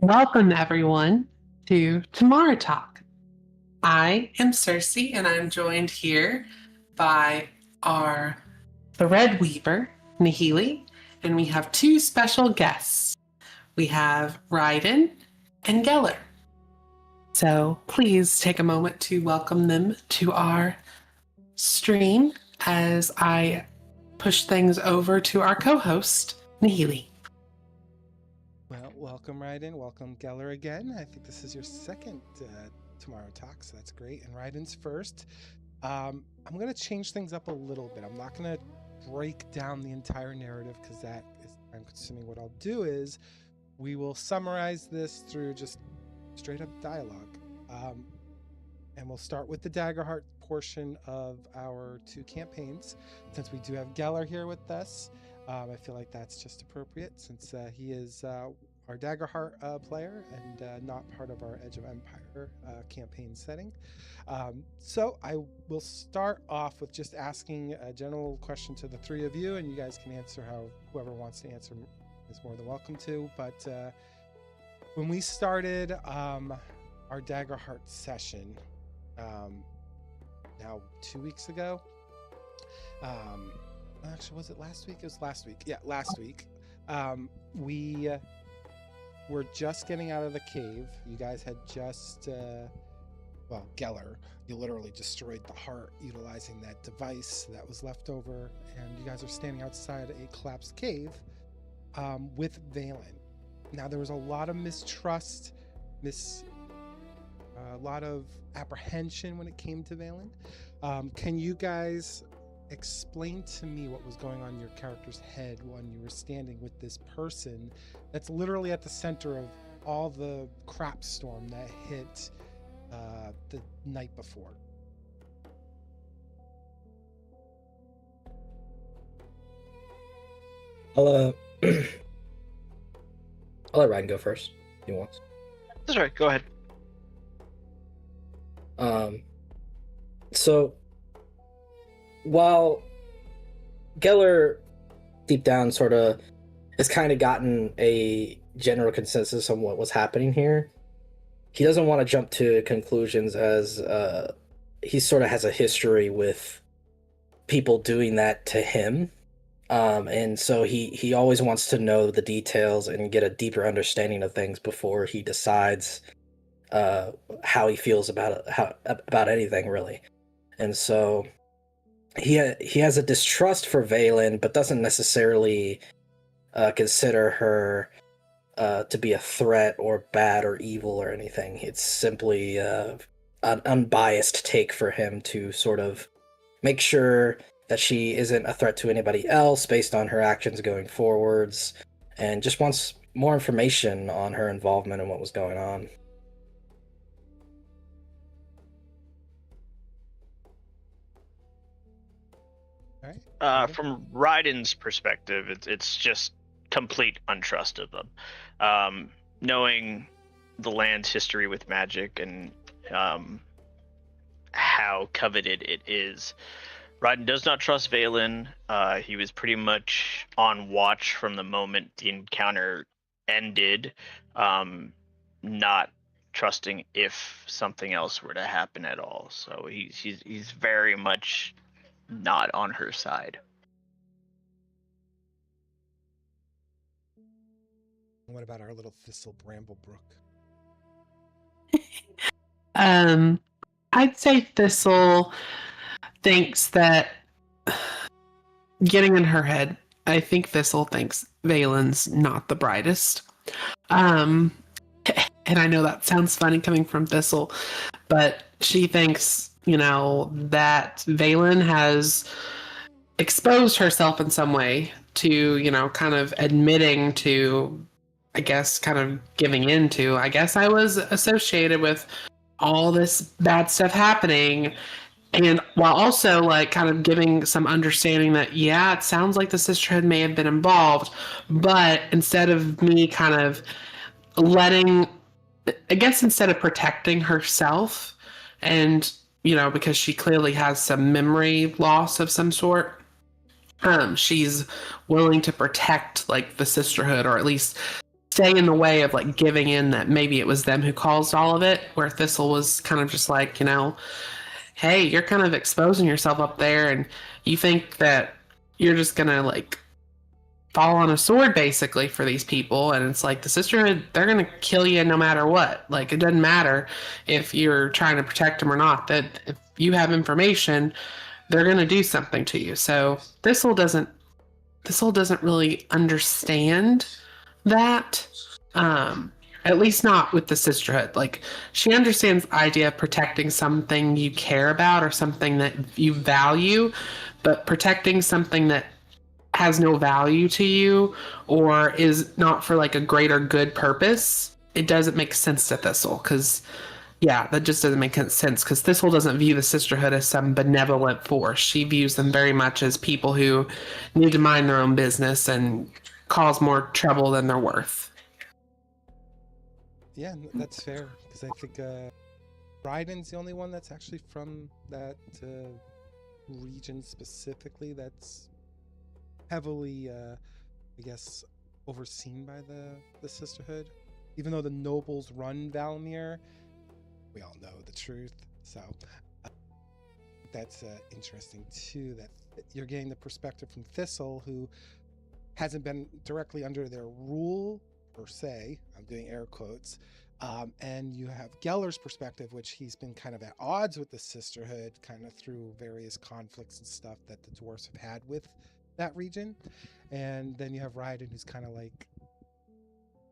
Welcome, everyone, to Tomorrow Talk. I am Cersei, and I'm joined here by the Red Weaver, Nihili, and we have two special guests. We have Ryden and Geller. So please take a moment to welcome them to our stream as I push things over to our co-host, Nihili. Well, welcome, Ryden. Welcome, Geller, again. I think this is your second Tomorrow Talk, so that's great. And Ryden's first. I'm going to change things up a little bit. I'm not going to break down the entire narrative because that is time-consuming. What I'll do is we will summarize this through just straight-up dialogue. And we'll start with the Daggerheart portion of our two campaigns. Since we do have Geller here with us, I feel like that's just appropriate since he is our Daggerheart player and not part of our Edge of Empire campaign setting. So I will start off with just asking a general question to the three of you, and you guys can answer how whoever wants to answer is more than welcome to. But when we started our Daggerheart session, now 2 weeks ago, actually, was it last week? It was last week. Yeah, last week. We were just getting out of the cave. You guys had just, Geller, you literally destroyed the heart utilizing that device that was left over, and you guys are standing outside a collapsed cave with Valen. Now, there was a lot of mistrust, a lot of apprehension when it came to Valen. Can you guys explain to me what was going on in your character's head when you were standing with this person that's literally at the center of all the crap storm that hit the night before? I'll let Ryan go first if he wants. That's right, go ahead. So while Geller deep down sort of has kind of gotten a general consensus on what was happening here, he doesn't want to jump to conclusions as he sort of has a history with people doing that to him. And so he always wants to know the details and get a deeper understanding of things before he decides how he feels about anything, really. And so he has a distrust for Valen, but doesn't necessarily consider her to be a threat or bad or evil or anything. It's simply an unbiased take for him to sort of make sure that she isn't a threat to anybody else based on her actions going forwards, and just wants more information on her involvement and what was going on. From Ryden's perspective, it's just complete untrust of them. Knowing the land's history with magic and how coveted it is, Ryden does not trust Valen. He was pretty much on watch from the moment the encounter ended, not trusting if something else were to happen at all. So he's very much not on her side. What about our little thistle, Bramblebrook? I'd say Thistle thinks that getting in her head, I think Thistle thinks Valen's not the brightest. And I know that sounds funny coming from Thistle, but she thinks, that Valen has exposed herself in some way to, kind of admitting to, I guess, kind of giving in to, I guess I was associated with all this bad stuff happening. And while also kind of giving some understanding that, yeah, it sounds like the sisterhood may have been involved, but instead of me kind of instead of protecting herself and, because she clearly has some memory loss of some sort, she's willing to protect the sisterhood, or at least stay in the way of like giving in that maybe it was them who caused all of it, where Thistle was kind of just like, hey, you're kind of exposing yourself up there and you think that you're just gonna like fall on a sword basically for these people, and it's like the sisterhood, they're gonna kill you no matter what. Like it doesn't matter if you're trying to protect them or not, that if you have information, they're gonna do something to you. So Thistle doesn't really understand that, at least not with the sisterhood. Like she understands the idea of protecting something you care about or something that you value, but protecting something that has no value to you or is not for like a greater good purpose, it doesn't make sense to Thistle. Because that just doesn't make sense, because Thistle doesn't view the sisterhood as some benevolent force. She views them very much as people who need to mind their own business and cause more trouble than they're worth. Yeah, that's fair, because I think Ryden's the only one that's actually from that region specifically that's heavily, I guess, overseen by the sisterhood. Even though the nobles run Valmere, we all know the truth. So that's interesting too, that you're getting the perspective from Thistle, who hasn't been directly under their rule per se. I'm doing air quotes. And you have Geller's perspective, which he's been kind of at odds with the sisterhood, kind of through various conflicts and stuff that the dwarves have had with that region. And then you have Ryden, who's kind of like,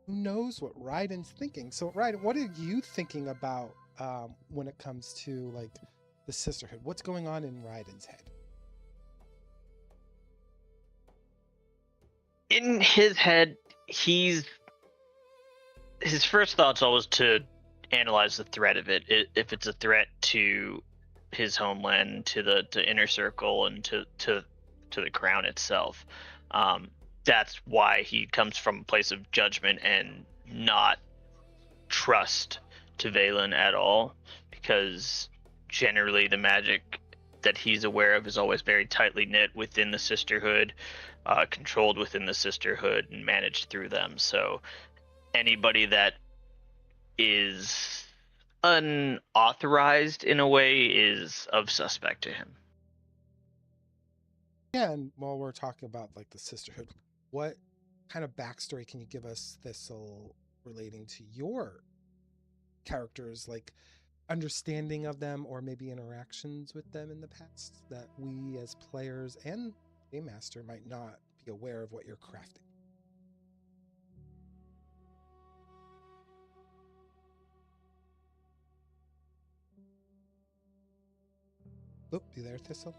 who knows what Ryden's thinking. So Ryden, what are you thinking about when it comes to like the sisterhood? What's going on in Ryden's head? In his head, his first thought's always to analyze the threat of it. If it's a threat to his homeland, to the inner circle, and to the crown itself. That's why he comes from a place of judgment and not trust to Valen at all, because generally the magic that he's aware of is always very tightly knit within the sisterhood, controlled within the sisterhood, and managed through them. So anybody that is unauthorized in a way is of suspect to him. Yeah, and while we're talking about like the sisterhood, what kind of backstory can you give us, Thistle, relating to your characters, like understanding of them or maybe interactions with them in the past that we as players and Game Master might not be aware of what you're crafting? Oh, you there, Thistle?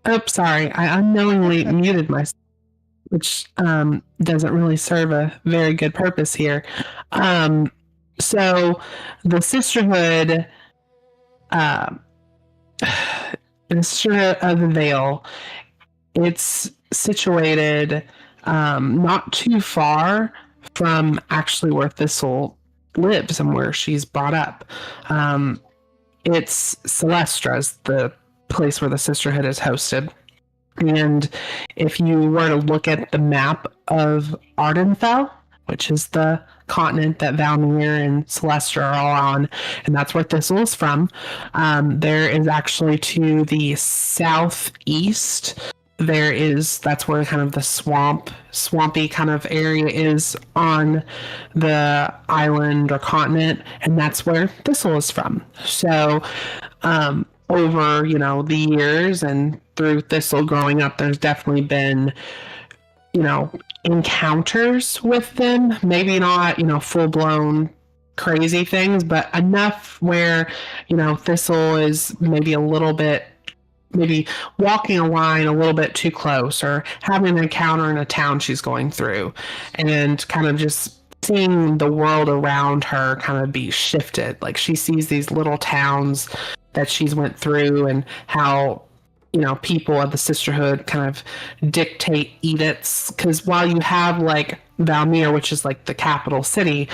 Oh, sorry. I unknowingly muted myself, which doesn't really serve a very good purpose here. So the Sisterhood, the Sisterhood of the Veil, it's situated not too far from actually where Thistle lives and where she's brought up. It's Celestra's, the place where the Sisterhood is hosted. And if you were to look at the map of Ardenfell, which is the continent that Valmere and Celestra are all on, and that's where Thistle is from, there is actually to the southeast, that's where kind of the swampy kind of area is on the island or continent, and that's where Thistle is from. So over the years and through Thistle growing up, there's definitely been encounters with them, maybe not full-blown crazy things, but enough where Thistle is maybe a little bit, maybe walking a line a little bit too close, or having an encounter in a town she's going through, and kind of just seeing the world around her kind of be shifted. Like she sees these little towns that she's went through, and how people of the Sisterhood kind of dictate edicts. Because while you have like Valmere, which is like the capital city,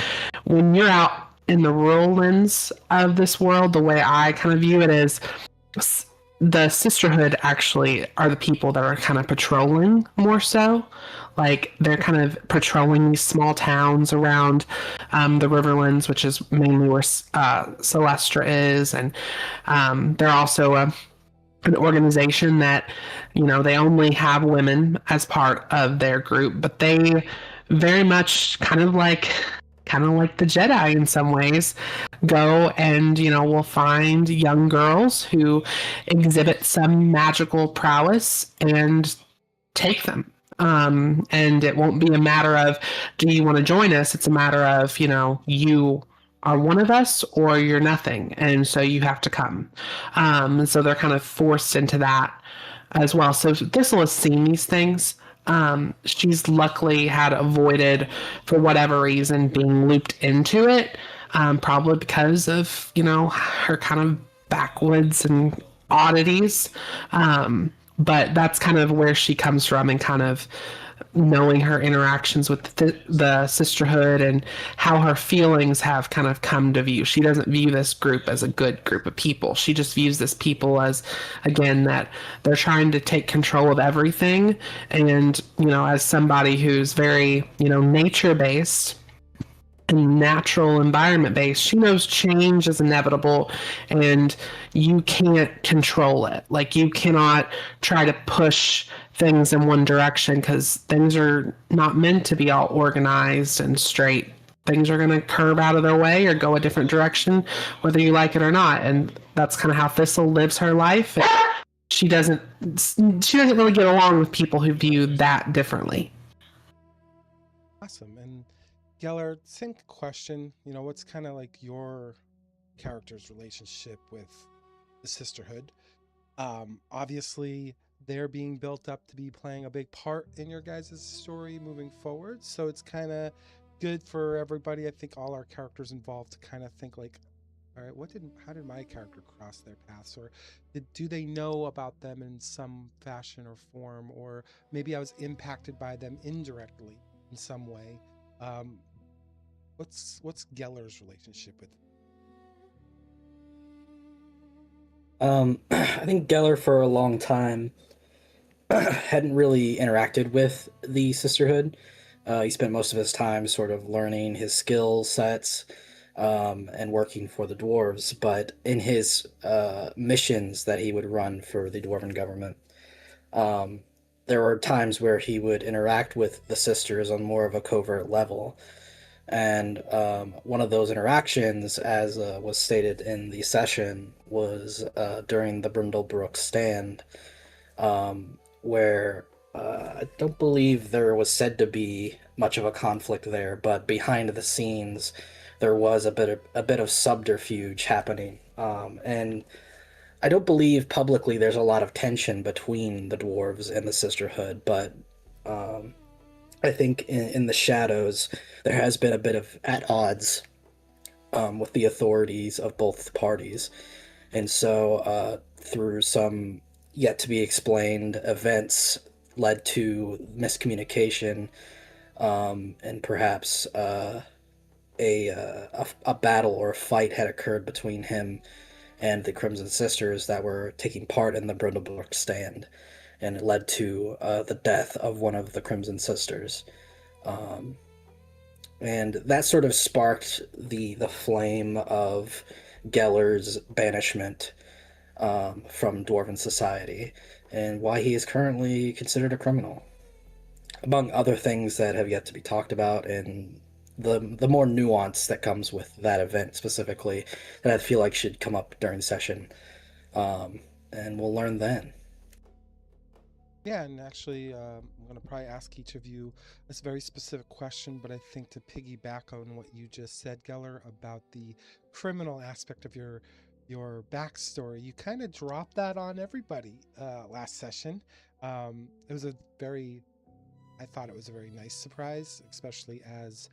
when you're out in the rural lands of this world, the way I kind of view it is the sisterhood actually are the people that are kind of patrolling more so. Like they're kind of patrolling these small towns around the Riverlands, which is mainly where Celestra is, and they're also an organization that, they only have women as part of their group, but they very much kind of like the Jedi in some ways, go and, will find young girls who exhibit some magical prowess and take them. And it won't be a matter of, do you want to join us? It's a matter of, you are one of us or you're nothing. And so you have to come. And so they're kind of forced into that as well. So Thistle has seen these things. She's luckily had avoided, for whatever reason, being looped into it. Probably because of, her kind of backwoods and oddities. But that's kind of where she comes from, and kind of knowing her interactions with the sisterhood and how her feelings have kind of come to view. She doesn't view this group as a good group of people. She just views this people as, again, that they're trying to take control of everything. And, as somebody who's very, nature based and natural environment based, she knows change is inevitable and you can't control it. Like, you cannot try to push things in one direction, because things are not meant to be all organized and straight. Things are going to curve out of their way or go a different direction, whether you like it or not. And that's kind of how Thistle lives her life. She doesn't really get along with people who view that differently. Awesome. And Geller, same question. What's kind of like your character's relationship with the sisterhood? Obviously, they're being built up to be playing a big part in your guys' story moving forward. So it's kind of good for everybody. I think all our characters involved to kind of think like, all right, how did my character cross their paths? Or do they know about them in some fashion or form? Or maybe I was impacted by them indirectly in some way. What's Geller's relationship with? I think Geller for a long time hadn't really interacted with the sisterhood. He spent most of his time sort of learning his skill sets and working for the dwarves, but in his missions that he would run for the dwarven government, there were times where he would interact with the sisters on more of a covert level. And one of those interactions, as was stated in the session, was during the Brindlebrook stand, where I don't believe there was said to be much of a conflict there, but behind the scenes, there was a bit of subterfuge happening, and I don't believe publicly there's a lot of tension between the dwarves and the sisterhood, but I think in the shadows there has been a bit of at odds with the authorities of both parties, and so through some yet to be explained events led to miscommunication, and perhaps a battle or a fight had occurred between him and the Crimson Sisters that were taking part in the Brindlebrook stand, and it led to the death of one of the Crimson Sisters. And that sort of sparked the flame of Geller's banishment from Dwarven society, and why he is currently considered a criminal, among other things that have yet to be talked about, and the more nuance that comes with that event specifically that I feel like should come up during the session, and we'll learn then. Yeah, and actually, I'm going to probably ask each of you this very specific question, but I think to piggyback on what you just said, Geller, about the criminal aspect of your backstory, you kind of dropped that on everybody last session. It was I thought it was a very nice surprise, especially as,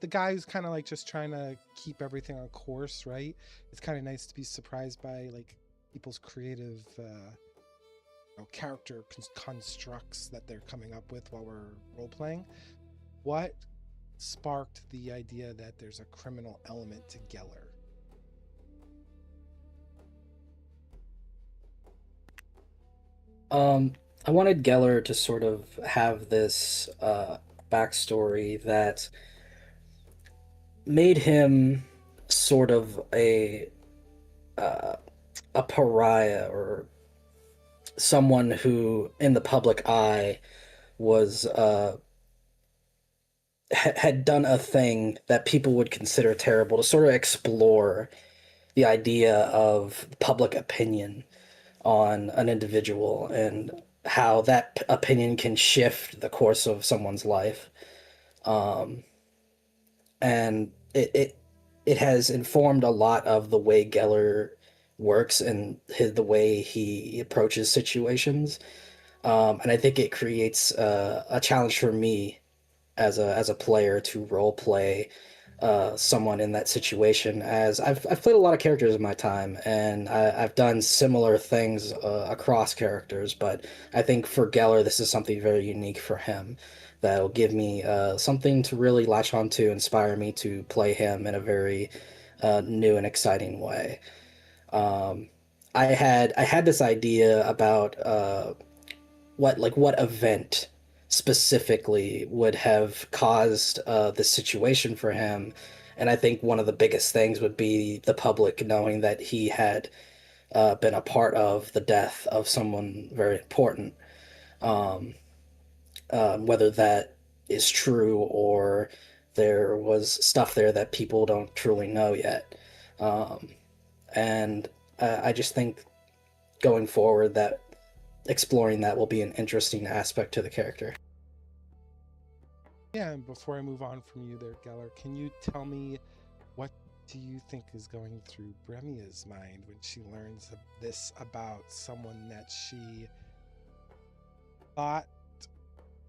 the guy who's kind of like just trying to keep everything on course, right? It's kind of nice to be surprised by like people's creative character constructs that they're coming up with while we're role playing. What sparked the idea that there's a criminal element to Geller? I wanted Geller to sort of have this backstory that made him sort of a pariah, or someone who, in the public eye, was had done a thing that people would consider terrible, to sort of explore the idea of public opinion on an individual and how that opinion can shift the course of someone's life. Um, and it has informed a lot of the way Geller works and the way he approaches situations. And I think it creates a challenge for me as a player to role play someone in that situation. As I've played a lot of characters in my time, and I've done similar things across characters. But I think for Geller, this is something very unique for him that'll give me something to really latch on to, inspire me to play him in a very new and exciting way. Um, I had this idea about what event specifically would have caused this situation for him. And I think one of the biggest things would be the public knowing that he had been a part of the death of someone very important. Um, Whether that is true or there was stuff there that people don't truly know yet. Um, and I just think going forward that exploring that will be an interesting aspect to the character. Yeah, and before I move on from you there, Geller, can you tell me what do you think is going through Bremia's mind when she learns of this about someone that she thought,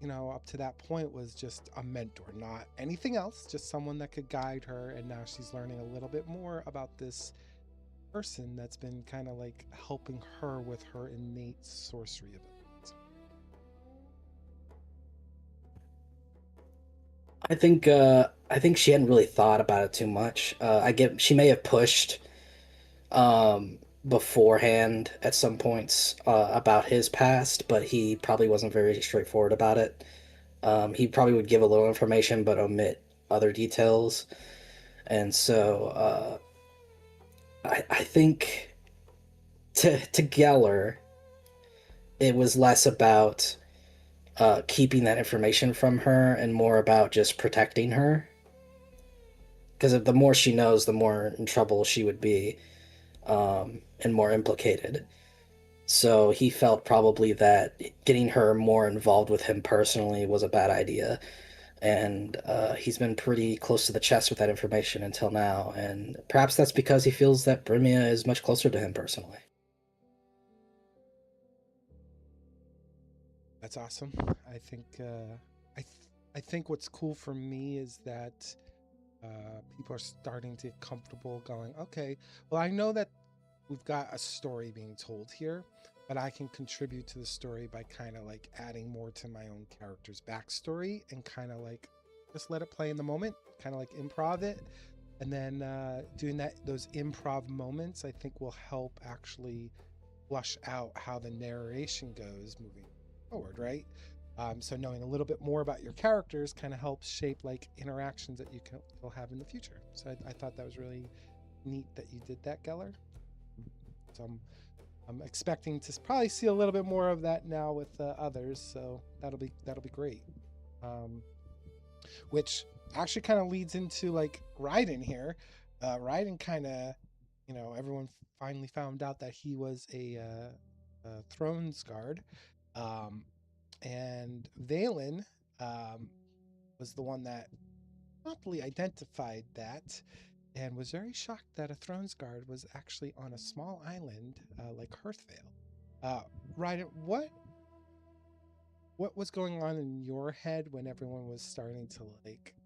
up to that point was just a mentor, not anything else, just someone that could guide her, and now she's learning a little bit more about this person that's been kind of like helping her with her innate sorcery abilities. I think she hadn't really thought about it too much. I get she may have pushed beforehand at some points about his past, but he probably wasn't very straightforward about it. He probably would give a little information but omit other details, and so I think to Geller, it was less about keeping that information from her and more about just protecting her. Because the more she knows, the more in trouble she would be, and more implicated. So he felt probably that getting her more involved with him personally was a bad idea. And he's been pretty close to the chest with that information until now. And perhaps that's because he feels that Brimia is much closer to him personally. That's awesome. I think I think what's cool for me is that people are starting to get comfortable going, okay, well, I know that we've got a story being told here, but I can contribute to the story by kind of like adding more to my own character's backstory and kind of like just let it play in the moment, kind of like improv it. And then doing those improv moments, I think will help actually flush out how the narration goes moving forward, right? So knowing a little bit more about your characters kind of helps shape like interactions that you'll have in the future. So I thought that was really neat that you did that, Geller. So I'm expecting to probably see a little bit more of that now with others. So that'll be great. Which actually kind of leads into like Raiden here. Raiden kind of, everyone finally found out that he was a Thrones guard. And Valen was the one that promptly identified that and was very shocked that a Thrones guard was actually on a small island like Hearthvale. Ryder, what was going on in your head when everyone was starting to like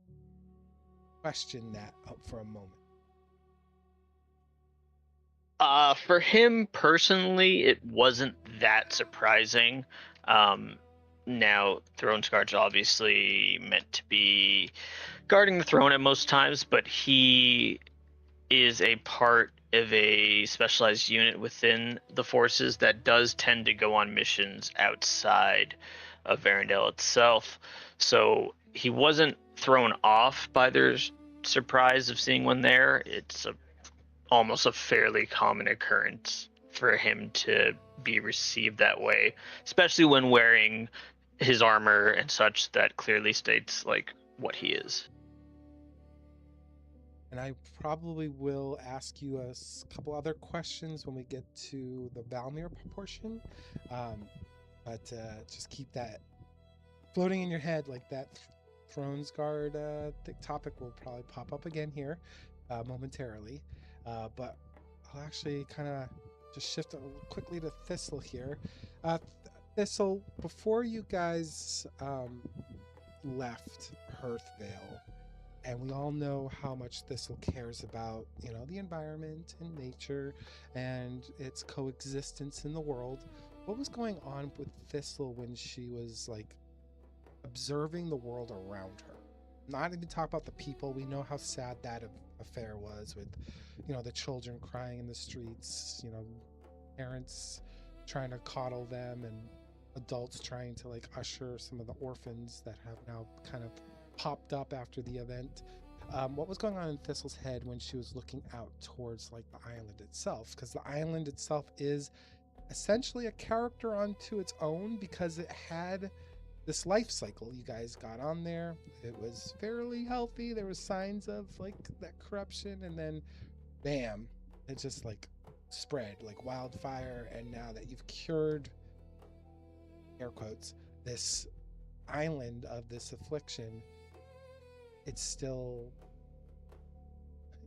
question that for a moment? For him personally, it wasn't that surprising. Now, Throne Guard's obviously meant to be guarding the throne at most times, but he is a part of a specialized unit within the forces that does tend to go on missions outside of Varendale itself. So he wasn't thrown off by their surprise of seeing one there. It's almost a fairly common occurrence for him to be received that way, especially when wearing his armor and such that clearly states like what he is. And I probably will ask you a couple other questions when we get to the Valmere portion. But just keep that floating in your head, like that Thrones Guard topic will probably pop up again here momentarily. But I'll actually kind of just shift quickly to Thistle here. Thistle, before you guys left Hearthvale, and we all know how much Thistle cares about, the environment and nature and its coexistence in the world. What was going on with Thistle when she was like observing the world around her? Not even talk about the people. We know how sad that affair was with, the children crying in the streets, parents trying to coddle them and adults trying to like usher some of the orphans that have now kind of popped up after the event. What was going on in Thistle's head when she was looking out towards like the island itself? Because the island itself is essentially a character unto its own, because it had this life cycle. You guys got on there, it was fairly healthy, there was signs of like that corruption, and then bam, it just like spread like wildfire. And now that you've cured, air quotes, this island of this affliction, it still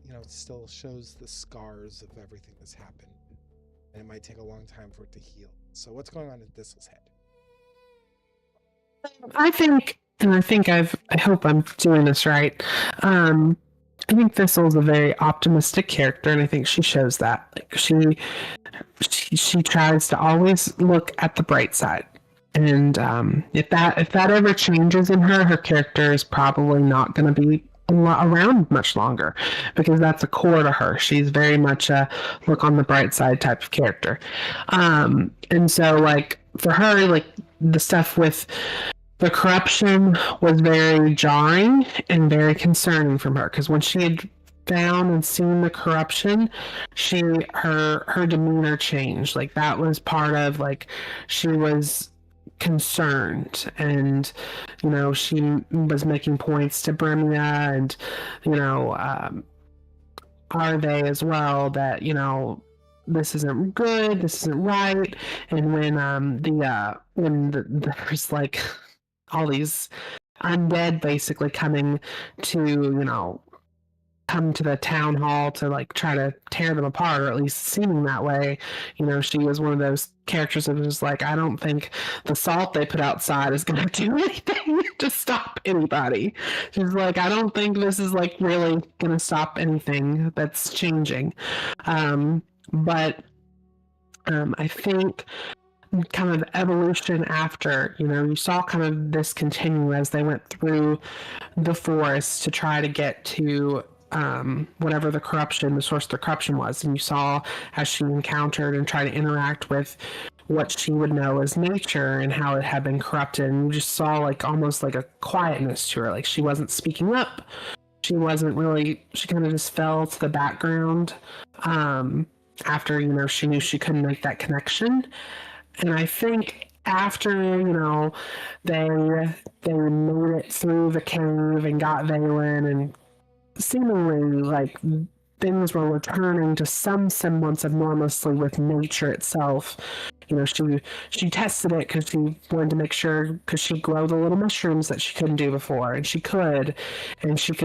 it still shows the scars of everything that's happened, and it might take a long time for it to heal. So what's going on in Thistle's head? I hope I'm doing this right. I think Thistle's a very optimistic character, and I think she shows that. Like she tries to always look at the bright side. And if that ever changes in her character is probably not going to be around much longer, because that's a core to her. She's very much a look on the bright side type of character. And so like for her, like the stuff with the corruption was very jarring and very concerning from her, because when she had found and seen the corruption, her demeanor changed. Like that was part of like she was concerned, and she was making points to Brimia and Arve as well that this isn't good, this isn't right. And when there's like all these undead basically coming to come to the town hall to like try to tear them apart, or at least seeming that way, she was one of those characters that was like, I don't think the salt they put outside is going to do anything to stop anybody. She's like, I don't think this is like really going to stop anything that's changing. But I think kind of evolution after, you saw kind of this continue as they went through the forest to try to get to whatever the source of the corruption was. And you saw as she encountered and tried to interact with what she would know as nature and how it had been corrupted. And you just saw like almost like a quietness to her. Like she wasn't speaking up. She kind of just fell to the background after, she knew she couldn't make that connection. And I think after, they made it through the cave and got Valen, and seemingly like things were returning to some semblance of normalcy with nature itself. She tested it because she wanted to make sure, because she grew the little mushrooms that she couldn't do before, and she could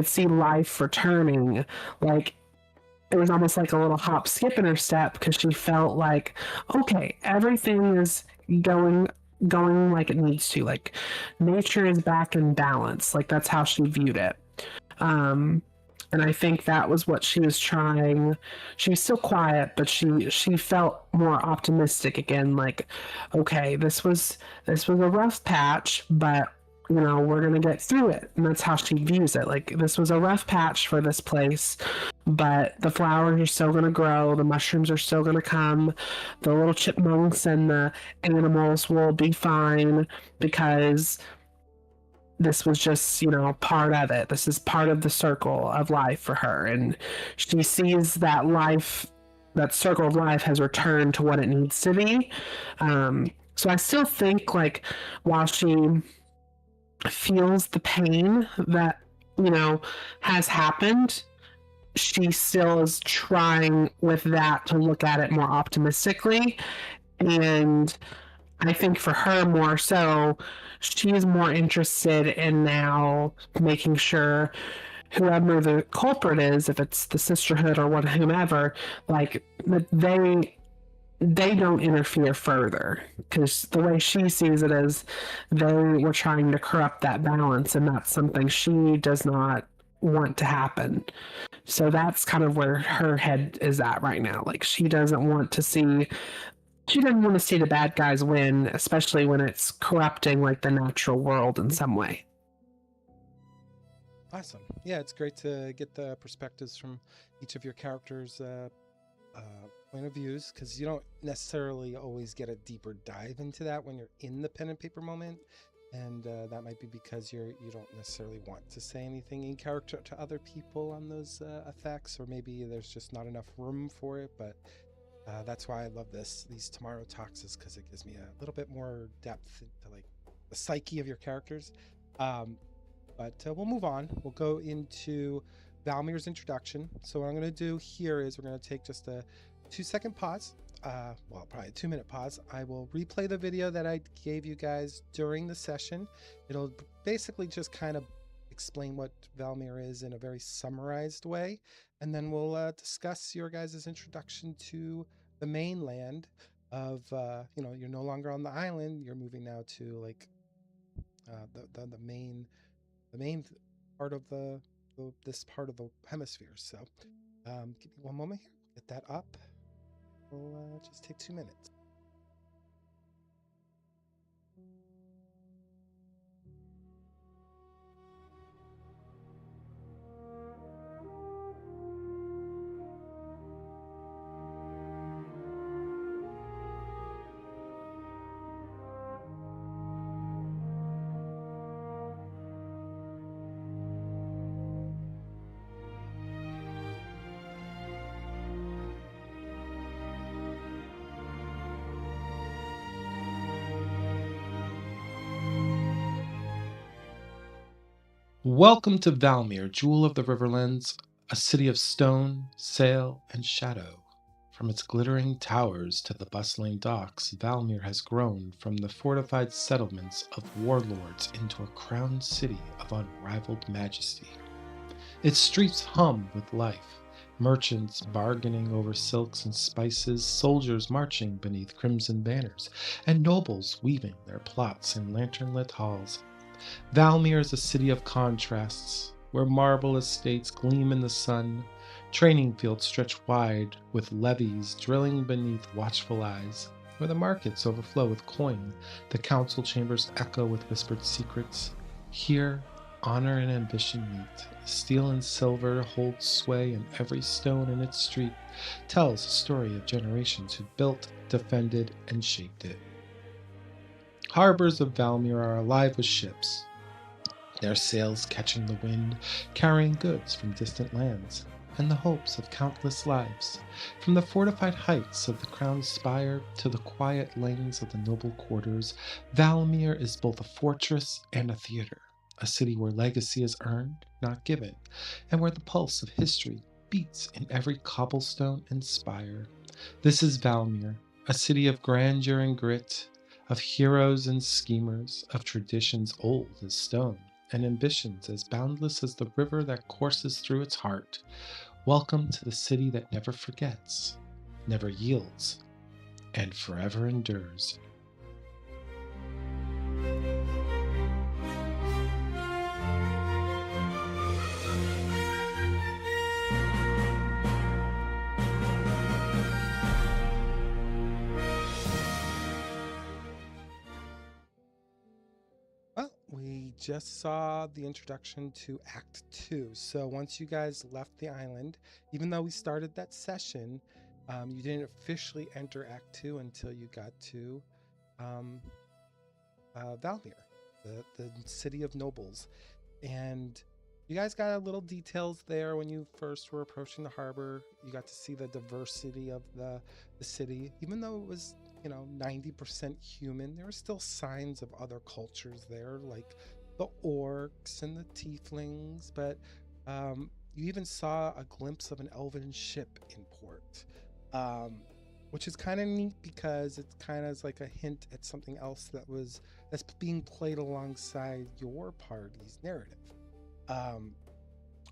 see life returning. Like it was almost like a little hop, skip in her step, because she felt like, okay, everything is going like it needs to. Like nature is back in balance. Like that's how she viewed it. And I think that was what she was trying. She was still quiet, but she felt more optimistic again. Like, okay, this was a rough patch, but we're gonna get through it. And that's how she views it. Like this was a rough patch for this place, but the flowers are still going to grow, the mushrooms are still going to come, the little chipmunks and the animals will be fine because this was just, part of it. This is part of the circle of life for her. And she sees that life, that circle of life has returned to what it needs to be. So I still think, like, while she feels the pain that, has happened, she still is trying with that to look at it more optimistically. And I think for her more so, she's more interested in now making sure whoever the culprit is, if it's the sisterhood or whomever, like that they don't interfere further, because the way she sees it is they were trying to corrupt that balance, and that's something she does not want to happen. So that's kind of where her head is at right now. Like she doesn't want to see the bad guys win, especially when it's corrupting like the natural world in some way. Awesome. Yeah, it's great to get the perspectives from each of your characters' point of views, because you don't necessarily always get a deeper dive into that when you're in the pen and paper moment, and that might be because you don't necessarily want to say anything in character to other people on those effects, or maybe there's just not enough room for it. But that's why I love these tomorrow talks, is because it gives me a little bit more depth into like the psyche of your characters. But we'll move on. We'll go into Valmere's introduction. So what I'm going to do here is we're going to take just a 2-second pause. Well, probably a 2-minute pause. I will replay the video that I gave you guys during the session. It'll basically just kind of explain what Valmere is in a very summarized way. And then we'll discuss your guys' introduction to the mainland of, you're no longer on the island. You're moving now to like the main part of this part of the hemisphere. So give me one moment here. Get that up. We'll just take 2 minutes. Welcome to Valmere, Jewel of the Riverlands, a city of stone, sail, and shadow. From its glittering towers to the bustling docks, Valmere has grown from the fortified settlements of warlords into a crowned city of unrivaled majesty. Its streets hum with life, merchants bargaining over silks and spices, soldiers marching beneath crimson banners, and nobles weaving their plots in lantern-lit halls. Valmere is a city of contrasts, where marble estates gleam in the sun, training fields stretch wide with levies drilling beneath watchful eyes, where the markets overflow with coin, the council chambers echo with whispered secrets. Here, honor and ambition meet. Steel and silver hold sway, and every stone in its street tells a story of generations who built, defended, and shaped it. Harbors of Valmere are alive with ships, their sails catching the wind, carrying goods from distant lands, and the hopes of countless lives. From the fortified heights of the crowned spire to the quiet lanes of the noble quarters, Valmere is both a fortress and a theater, a city where legacy is earned, not given, and where the pulse of history beats in every cobblestone and spire. This is Valmere, a city of grandeur and grit, of heroes and schemers, of traditions old as stone, and ambitions as boundless as the river that courses through its heart. Welcome to the city that never forgets, never yields, and forever endures. Well, we just saw the introduction to Act 2. So once you guys left the island, even though we started that session, you didn't officially enter Act 2 until you got to Valmere, the city of nobles. And you guys got a little details there when you first were approaching the harbor. You got to see the diversity of the city. Even though it was, 90% human, there were still signs of other cultures there, like the orcs and the tieflings. But you even saw a glimpse of an elven ship in port, which is kind of neat because it's kind of like a hint at something else that's being played alongside your party's narrative.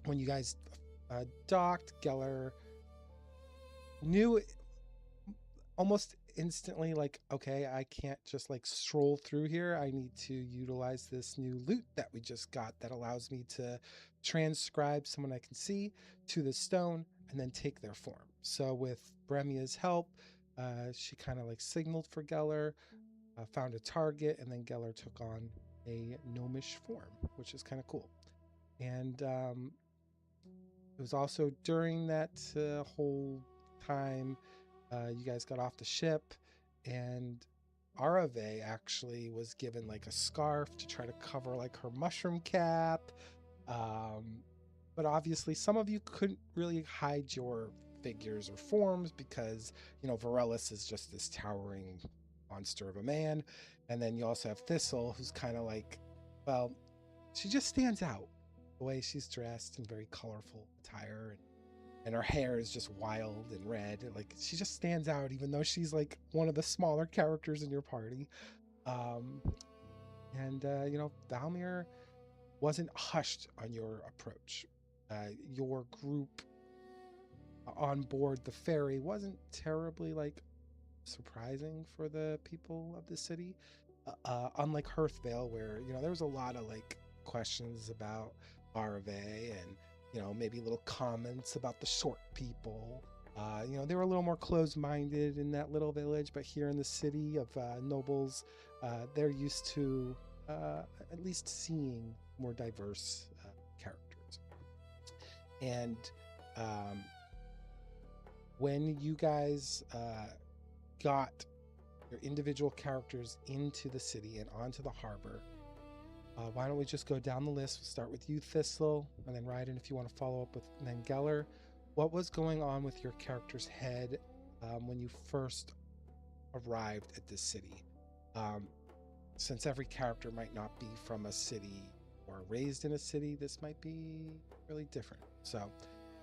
When you guys docked, Geller knew almost instantly, like, okay, I can't just like stroll through here. I need to utilize this new loot that we just got that allows me to transcribe someone I can see to the stone and then take their form. So with Bremia's help, she kind of like signaled for Geller, found a target, and then Geller took on a gnomish form, which is kind of cool. And it was also during that whole time you guys got off the ship, and Arave actually was given like a scarf to try to cover like her mushroom cap. But obviously some of you couldn't really hide your figures or forms because, Varellus is just this towering monster of a man. And then you also have Thistle, who's kind of like, well, she just stands out. The way she's dressed in very colorful attire, and her hair is just wild and red. Like, she just stands out, even though she's like one of the smaller characters in your party. Valmere wasn't hushed on your approach. Your group on board the ferry wasn't terribly like surprising for the people of the city, unlike Hearthvale, where there was a lot of like questions about Arve and maybe little comments about the short people. They were a little more closed-minded in that little village, but here in the city of nobles, they're used to at least seeing more diverse characters. And when you guys got your individual characters into the city and onto the harbor, why don't we just go down the list? We'll start with you, Thistle, and then Ryden, if you want to follow up with, and then Geller. What was going on with your character's head when you first arrived at this city? Since every character might not be from a city or raised in a city, this might be really different. So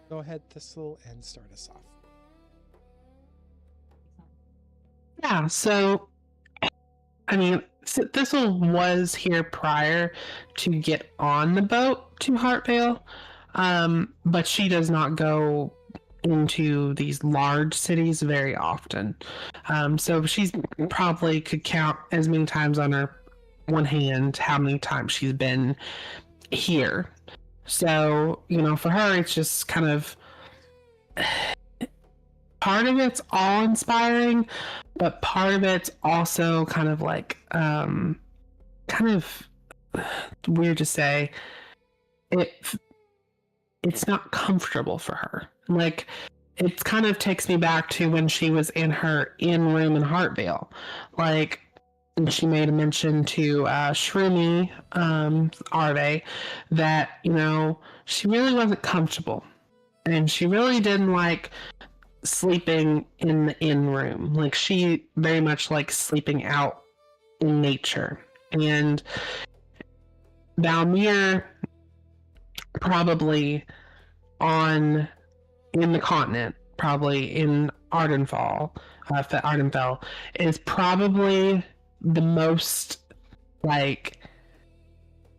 go ahead, Thistle, and start us off. Yeah, so Thistle was here prior to get on the boat to Heartvale, but she does not go into these large cities very often. So she's probably could count as many times on her one hand how many times she's been here. So, for her, it's just kind of part of it's awe-inspiring, but part of it's also kind of like, kind of weird to say. It's not comfortable for her. Like, it kind of takes me back to when she was in her in-room in Heartvale. Like, and she made a mention to Shroomy, Arve, that, she really wasn't comfortable. And she really didn't like sleeping in the in-room. Like, she very much likes sleeping out in nature. And Valmere, probably in the continent, probably in Ardenfell, is probably the most like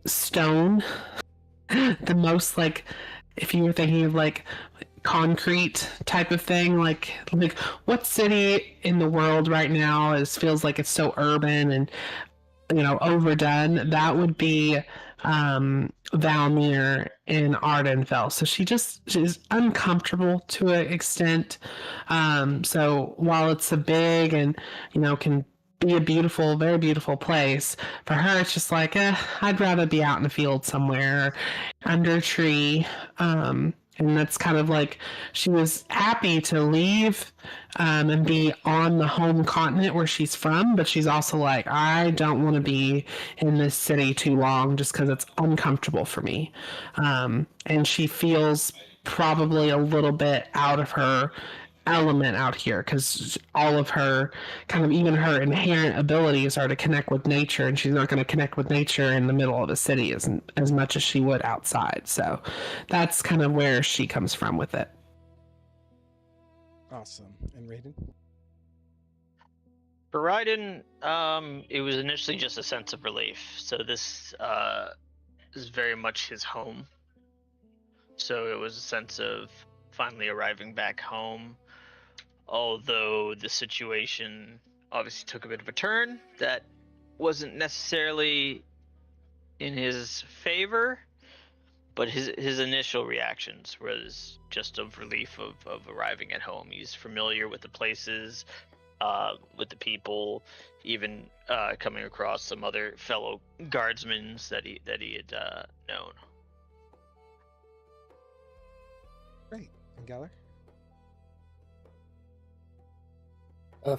stone, the most like, if you were thinking of like concrete type of thing, like what city in the world right now feels like it's so urban and overdone? That would be Valmere in Ardenfell. So she's uncomfortable to an extent. So while it's a big and can be a beautiful, very beautiful place. For her, it's just like, I'd rather be out in the field somewhere under a tree. And that's kind of like she was happy to leave and be on the home continent where she's from, but she's also like, I don't want to be in this city too long just because it's uncomfortable for me. And she feels probably a little bit out of her element out here because all of her kind of even her inherent abilities are to connect with nature, and she's not going to connect with nature in the middle of a city as much as she would outside. So that's kind of where she comes from with it. Awesome. And Raiden? For Raiden, it was initially just a sense of relief. So this is very much his home. So it was a sense of finally arriving back home. Although the situation obviously took a bit of a turn that wasn't necessarily in his favor, but his initial reactions was just of relief of arriving at home. He's familiar with the places, with the people, even coming across some other fellow guardsmen that he had known. Great. And Geller?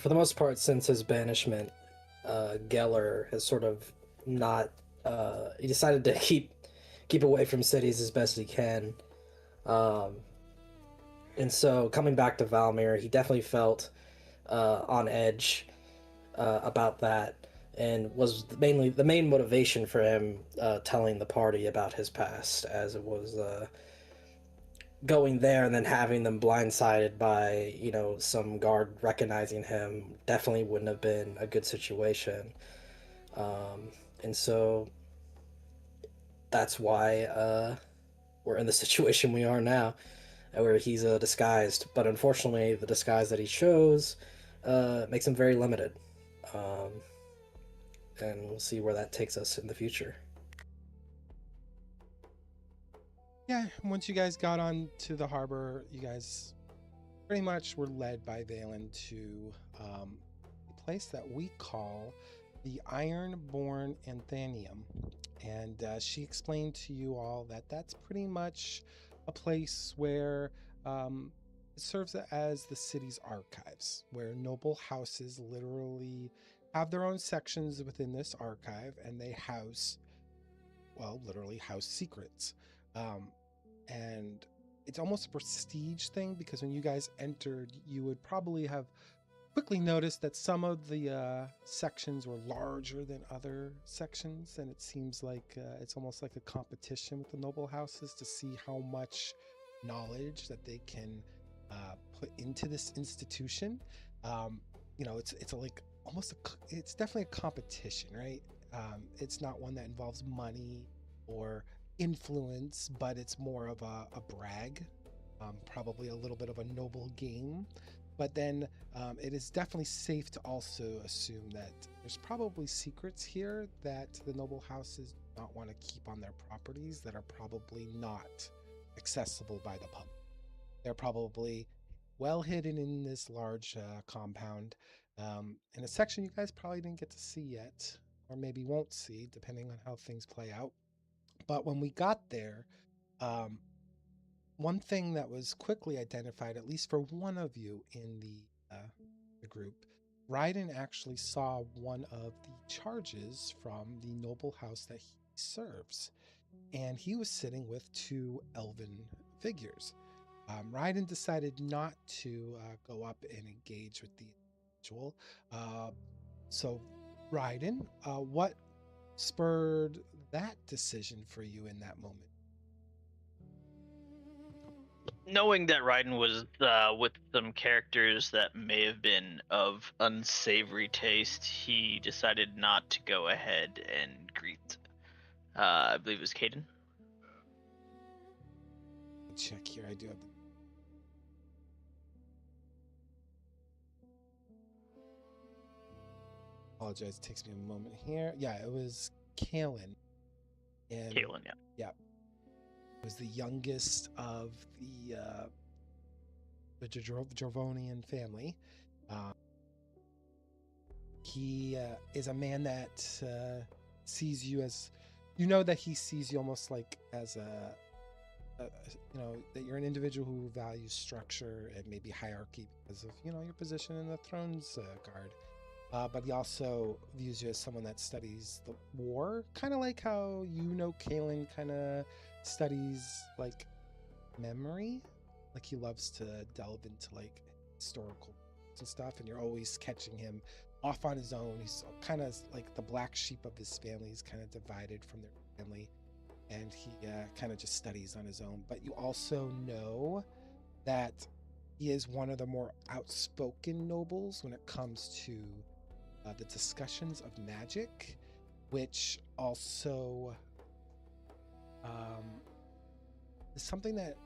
For the most part, since his banishment, Geller has sort of not. He decided to keep away from cities as best he can, and so coming back to Valmere, he definitely felt on edge about that, and was mainly the main motivation for him telling the party about his past, as it was going there and then having them blindsided by, you know, some guard recognizing him definitely wouldn't have been a good situation. And so that's why we're in the situation we are now, where he's disguised. But unfortunately, the disguise that he chose makes him very limited. And we'll see where that takes us in the future. Yeah, once you guys got on to the harbor, you guys pretty much were led by Valen to a place that we call the Ironborn Anthenium. And she explained to you all that that's pretty much a place where it serves as the city's archives, where noble houses literally have their own sections within this archive, and they house, well, literally house secrets. And it's almost a prestige thing, because when you guys entered, you would probably have quickly noticed that some of the sections were larger than other sections, and it seems like it's almost like a competition with the noble houses to see how much knowledge that they can put into this institution. You know, it's like almost it's definitely a competition, right? It's not one that involves money or influence, but it's more of a brag, probably a little bit of a noble game. But then it is definitely safe to also assume that there's probably secrets here that the noble houses do not want to keep on their properties, that are probably not accessible by the public. They're probably well hidden in this large compound, in a section you guys probably didn't get to see yet, or maybe won't see, depending on how things play out. But when we got there, one thing that was quickly identified, at least for one of you in the group, Raiden actually saw one of the charges from the noble house that he serves, and he was sitting with two elven figures. Raiden decided not to go up and engage with the individual. So, Raiden, what spurred that decision for you in that moment? Knowing that Raiden was with some characters that may have been of unsavory taste, he decided not to go ahead and greet, I believe it was Caden. Check here, I do have the... Apologize, it takes me a moment here. Yeah, it was Kalen. And Kalen, yeah. Yeah. Was the youngest of the Dravonian family. He is a man that sees you as, you know, that he sees you almost like as you know, that you're an individual who values structure and maybe hierarchy because of, you know, your position in the throne's guard. But he also views you as someone that studies the war, kind of like how, you know, Kalen kind of studies like memory. Like he loves to delve into like historical and stuff, and you're always catching him off on his own. He's kind of like the black sheep of his family. He's kind of divided from their family, and he kind of just studies on his own. But you also know that he is one of the more outspoken nobles when it comes to the discussions of magic, which also is something that,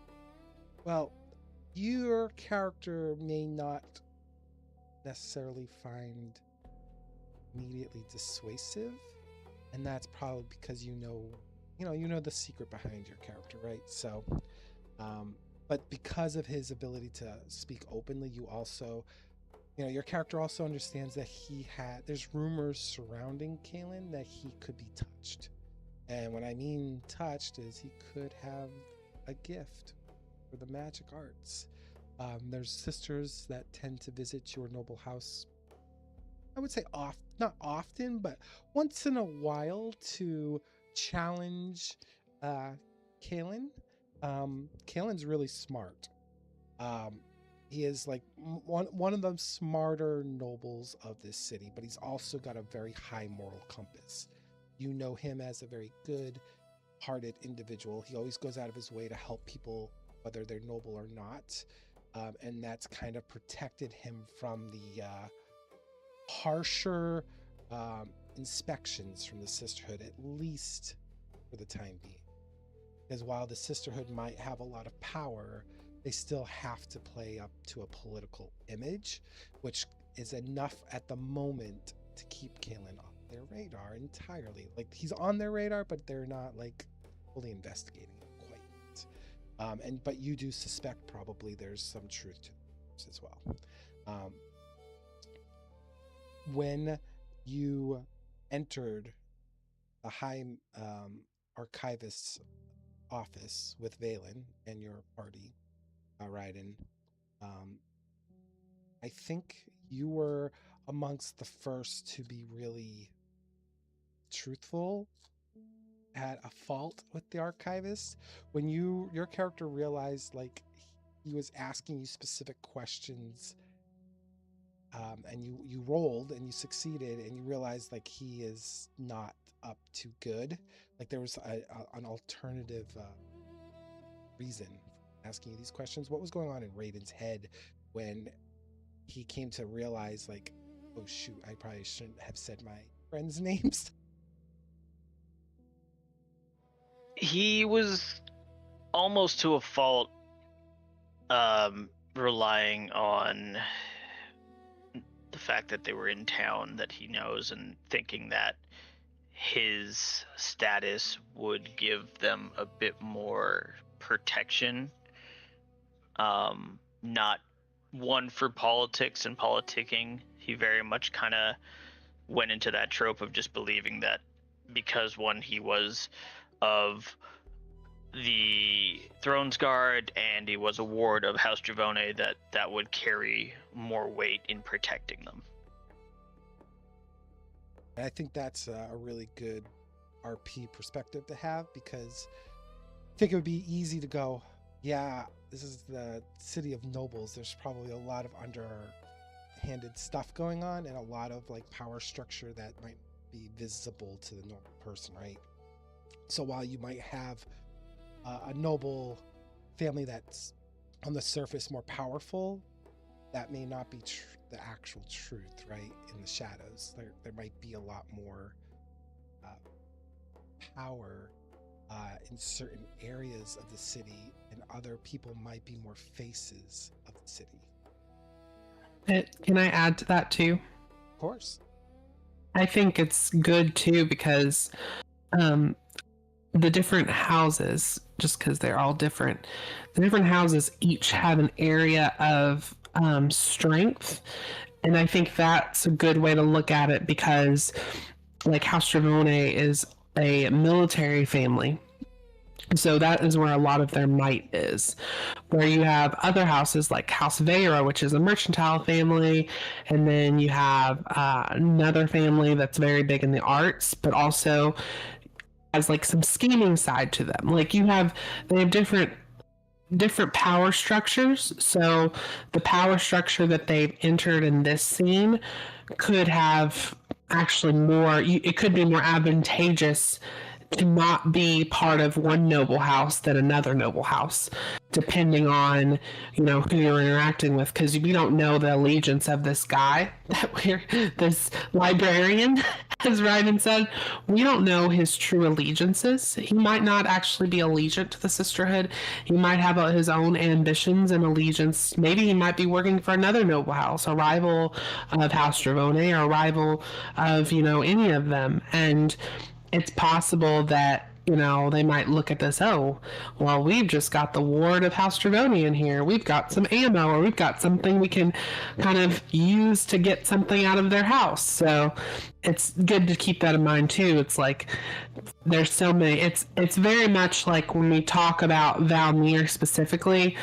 well, your character may not necessarily find immediately dissuasive, and that's probably because you know the secret behind your character, right? So but because of his ability to speak openly, you also, you know, your character also understands that there's rumors surrounding Kalen that he could be touched. And when I mean touched is he could have a gift for the magic arts. There's sisters that tend to visit your noble house, I would say not often, but once in a while to challenge Kalen. Kalen's really smart. He is like one of the smarter nobles of this city, but he's also got a very high moral compass. You know him as a very good-hearted individual. He always goes out of his way to help people, whether they're noble or not. And that's kind of protected him from the harsher inspections from the Sisterhood, at least for the time being. Because while the Sisterhood might have a lot of power, they still have to play up to a political image, which is enough at the moment to keep Kalen on their radar entirely. Like, he's on their radar, but they're not like fully investigating it quite yet. But you do suspect probably there's some truth to this as well. When you entered the High Archivist's office with Valen and your party, Raiden, I think you were amongst the first to be really truthful at a fault with the archivist. When your character realized like he was asking you specific questions, and you rolled and you succeeded, and you realized like he is not up to good. Like there was an alternative reason for asking you these questions. What was going on in Raiden's head when he came to realize like, oh shoot, I probably shouldn't have said my friends' names? He was almost to a fault relying on the fact that they were in town that he knows, and thinking that his status would give them a bit more protection. Not one for politics and politicking. He very much kind of went into that trope of just believing that because he was of the Throne's Guard and he was a ward of House Javone, that would carry more weight in protecting them. I think that's a really good RP perspective to have, because I think it would be easy to go, yeah, this is the city of nobles. There's probably a lot of underhanded stuff going on and a lot of like power structure that might be visible to the normal person, right? So while you might have a noble family that's on the surface more powerful, that may not be the actual truth, right? In the shadows, there might be a lot more power in certain areas of the city, and other people might be more faces of the city. Can I add to that too? Of course. I think it's good too, because the different houses, just because they're all different, the different houses each have an area of strength And I think that's a good way to look at it because, like, House Stravone is a military family. So that is where a lot of their might is. Where you have other houses like House Vera, which is a mercantile family, and then you have another family that's very big in the arts, but also has like some scheming side to them. Like they have different power structures. So the power structure that they've entered in this scene could have actually it could be more advantageous to not be part of one noble house than another noble house, depending on who you're interacting with, because we don't know the allegiance of this guy this librarian, as Ryden said. We don't know his true allegiances. He might not actually be allegiant to the sisterhood. He might have his own ambitions and allegiance. Maybe he might be working for another noble house, a rival of House Stravone, or a rival of any of them. And it's possible that they might look at this, oh, well, we've just got the ward of House Stravone in here, we've got some ammo, or we've got something we can kind of use to get something out of their house. So it's good to keep that in mind too. It's like there's so many, it's very much like when we talk about Valmere specifically,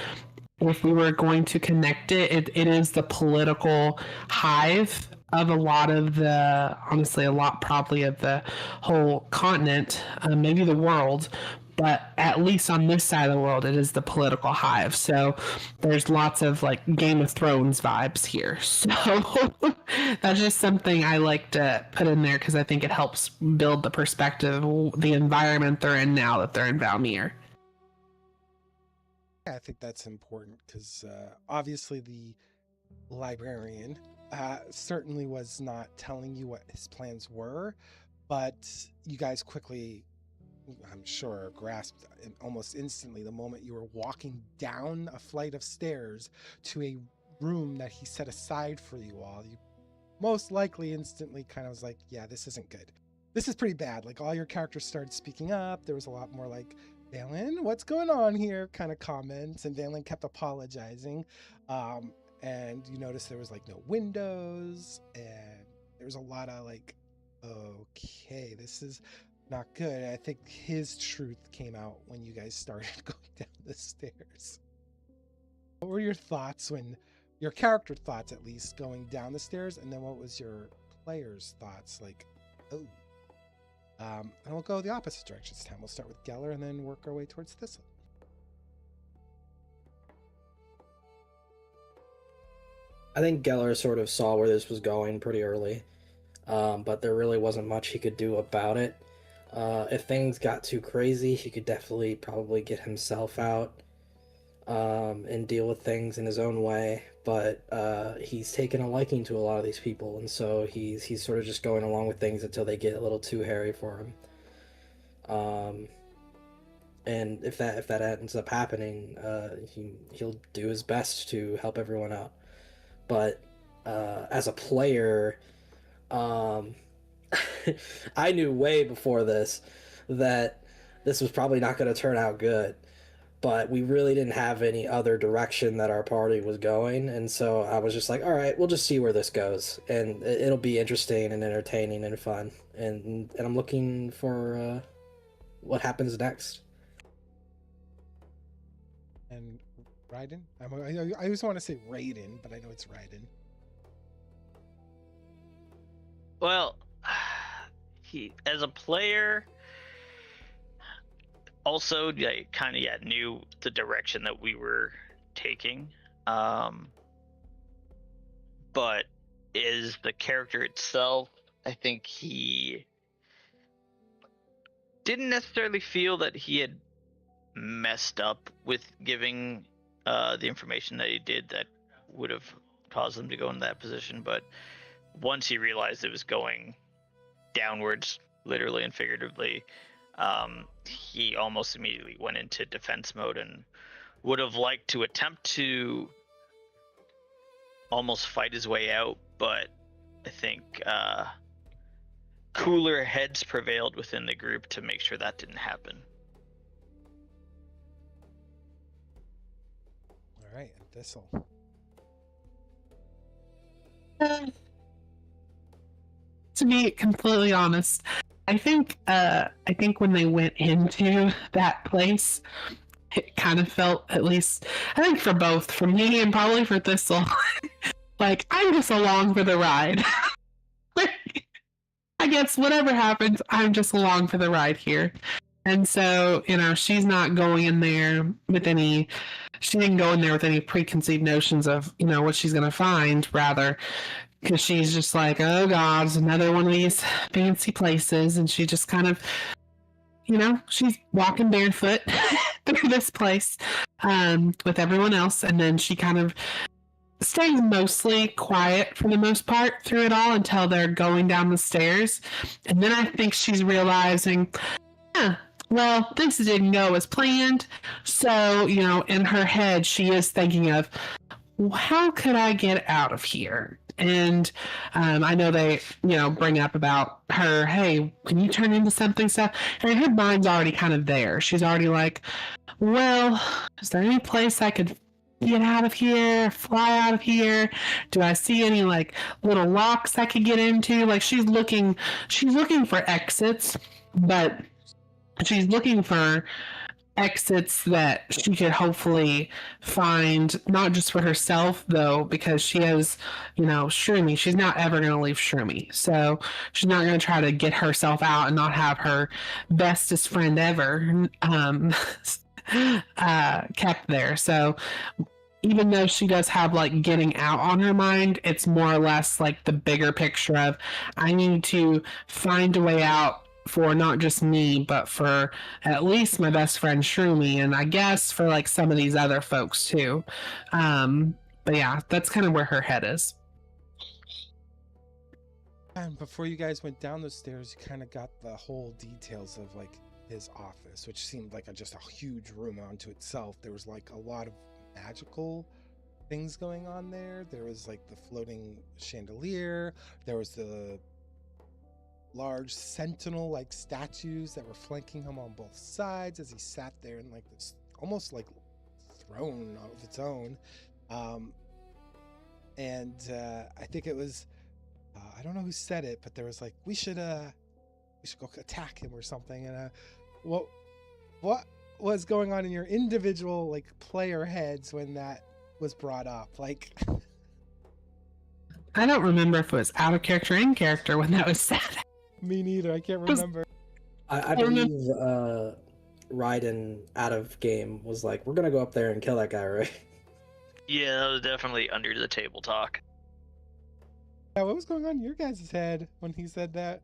if we were going to connect it is the political hive of a lot of the, honestly, a lot probably of the whole continent, maybe the world, but at least on this side of the world, it is the political hive. So there's lots of like Game of Thrones vibes here. So that's just something I like to put in there because I think it helps build the perspective, the environment they're in now that they're in Valmere. Yeah, I think that's important because obviously the librarian certainly was not telling you what his plans were, but you guys quickly, I'm sure, grasped almost instantly the moment you were walking down a flight of stairs to a room that he set aside for you all. You most likely instantly kind of was like, yeah, this isn't good. This is pretty bad. Like, all your characters started speaking up. There was a lot more like, Valen, what's going on here kind of comments, and Valen kept apologizing. And you notice there was like no windows, and there was a lot of like, okay, this is not good. I think his truth came out when you guys started going down the stairs. What were your thoughts, your character thoughts at least, going down the stairs, and then what was your player's thoughts? Like, oh. And we'll go the opposite direction this time. We'll start with Geller and then work our way towards Thistle. I think Geller sort of saw where this was going pretty early, but there really wasn't much he could do about it. If things got too crazy, he could definitely probably get himself out and deal with things in his own way, but he's taken a liking to a lot of these people, and so he's sort of just going along with things until they get a little too hairy for him. And if that ends up happening, he'll do his best to help everyone out. But as a player, I knew way before this that this was probably not going to turn out good. But we really didn't have any other direction that our party was going, and so I was just like, all right, we'll just see where this goes, and it'll be interesting and entertaining and fun, and I'm looking for what happens next. And Ryden? I always want to say Raiden, but I know it's Ryden. Well, he, as a player, also kind of knew the direction that we were taking, but is the character itself, I think he didn't necessarily feel that he had messed up with giving the information that he did that would have caused him to go in that position. But once he realized it was going downwards, literally and figuratively, he almost immediately went into defense mode and would have liked to attempt to almost fight his way out, but I think cooler heads prevailed within the group to make sure that didn't happen. All right, and Thistle. To be completely honest, I think when they went into that place, it kind of felt, at least I think for both, for me and probably for Thistle, like I'm just along for the ride. Like, I guess whatever happens, I'm just along for the ride here. And so, she's not going in there with she didn't go in there with any preconceived notions of, what she's going to find, rather, because she's just like, oh God, it's another one of these fancy places. And she just kind of, she's walking barefoot through this place with everyone else. And then she kind of stays mostly quiet for the most part through it all until they're going down the stairs. And then I think she's realizing, well, this didn't go as planned. So, in her head, she is thinking of, how could I get out of here? And I know they, bring up about her, hey, can you turn into something? So her mind's already kind of there. She's already like, well, is there any place I could get out of here, fly out of here? Do I see any like little locks I could get into? Like she's looking for exits, but she's looking for exits that she could hopefully find, not just for herself though, because she has, Shroomy. She's not ever going to leave Shroomy, so she's not going to try to get herself out and not have her bestest friend ever kept there. So even though she does have like getting out on her mind, it's more or less like the bigger picture of, I need to find a way out for not just me, but for at least my best friend Shroomy, and I guess for like some of these other folks too. But yeah, that's kind of where her head is. And before you guys went down the stairs, you kind of got the whole details of like his office, which seemed like just a huge room unto itself. There was like a lot of magical things going on there. There was like the floating chandelier. There was the large sentinel like statues that were flanking him on both sides as he sat there in like this almost like throne of its own. And I think it was I don't know who said it, but there was like, we should go attack him or something. And what was going on in your individual like player heads when that was brought up? Like, I don't remember if it was out of character or in character when that was said. Me neither. I can't remember. I believe Raiden out of game was like, we're gonna go up there and kill that guy, right? Yeah, that was definitely under the table talk. Yeah, what was going on in your guys' head when he said that?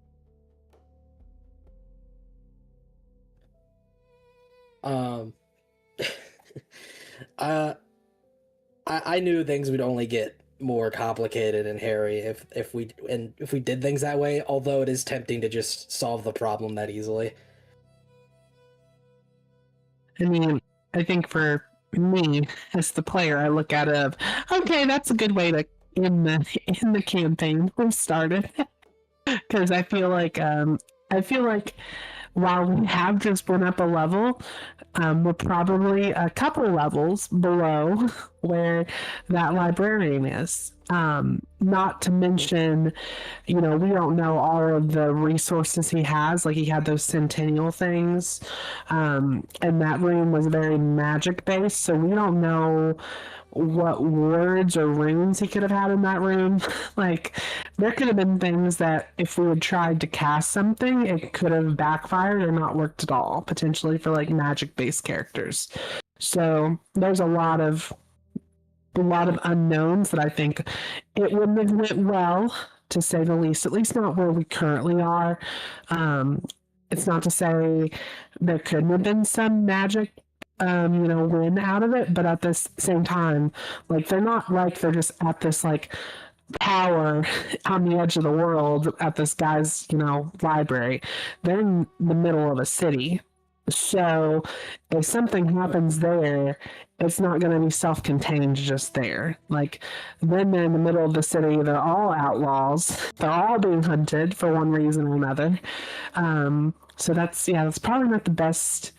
I knew things would only get more complicated and hairy if we did things that way, although it is tempting to just solve the problem that easily. I mean, I think for me as the player, I look at it of, okay, that's a good way to end the campaign we started. Because I feel like while we have just went up a level, we're probably a couple levels below where that librarian is. Not to mention, we don't know all of the resources he has. Like he had those centennial things, and that room was very magic based, so we don't know what words or runes he could have had in that room. Like there could have been things that if we had tried to cast something, it could have backfired or not worked at all, potentially for like magic based characters. So there's a lot of unknowns that I think it wouldn't have went well, to say the least, at least not where we currently are. It's not to say there couldn't have been some magic win out of it, but at this same time, like they're not like they're just at this like tower on the edge of the world at this guy's library. They're in the middle of a city, so if something happens there, it's not going to be self-contained just there. Like then they're in the middle of the city, they're all outlaws, they're all being hunted for one reason or another. So that's probably not the best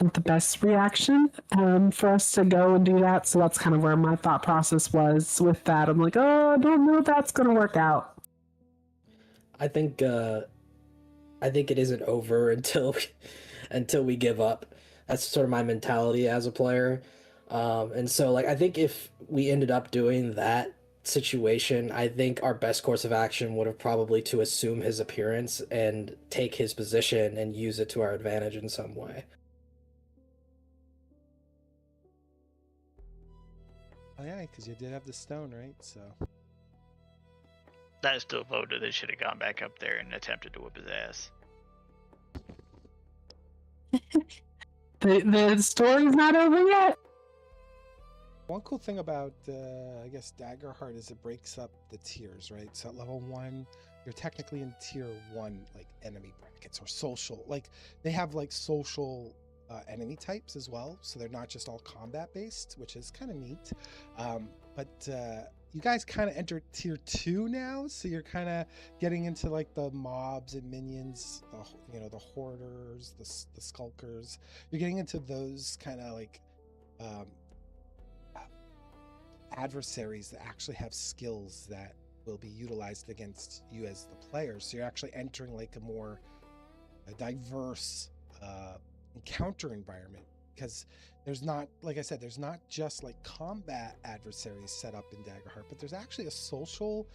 not the best reaction for us to go and do that. So that's kind of where my thought process was with that. I'm like, oh, I don't know if that's going to work out. I think it isn't over until we give up. That's sort of my mentality as a player. And so, like, I think if we ended up doing that situation, I think our best course of action would have probably to assume his appearance and take his position and use it to our advantage in some way. Oh yeah, because you did have the stone, right? So I still voted they should have gone back up there and attempted to whip his ass. The story's not over yet. one cool thing about I guess Daggerheart is it breaks up the tiers, right? So at level 1, you're technically in tier 1, like enemy brackets or social. Like they have like social enemy types as well, so they're not just all combat based, which is kind of neat. But you guys kind of enter tier 2 now, so you're kind of getting into like the mobs and minions, the hoarders, the skulkers. You're getting into those kind of like adversaries that actually have skills that will be utilized against you as the player. So you're actually entering like a diverse encounter environment, because there's not, like I said, there's not just like combat adversaries set up in Daggerheart, but there's actually a social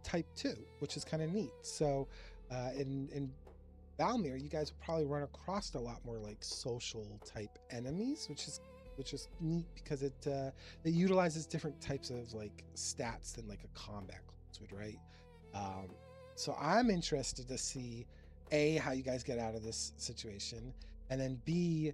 type too, which is kind of neat. So in Valmere, you guys will probably run across a lot more like social type enemies, which is neat because it utilizes different types of like stats than like a combat class would, right? So I'm interested to see A, how you guys get out of this situation, and then B,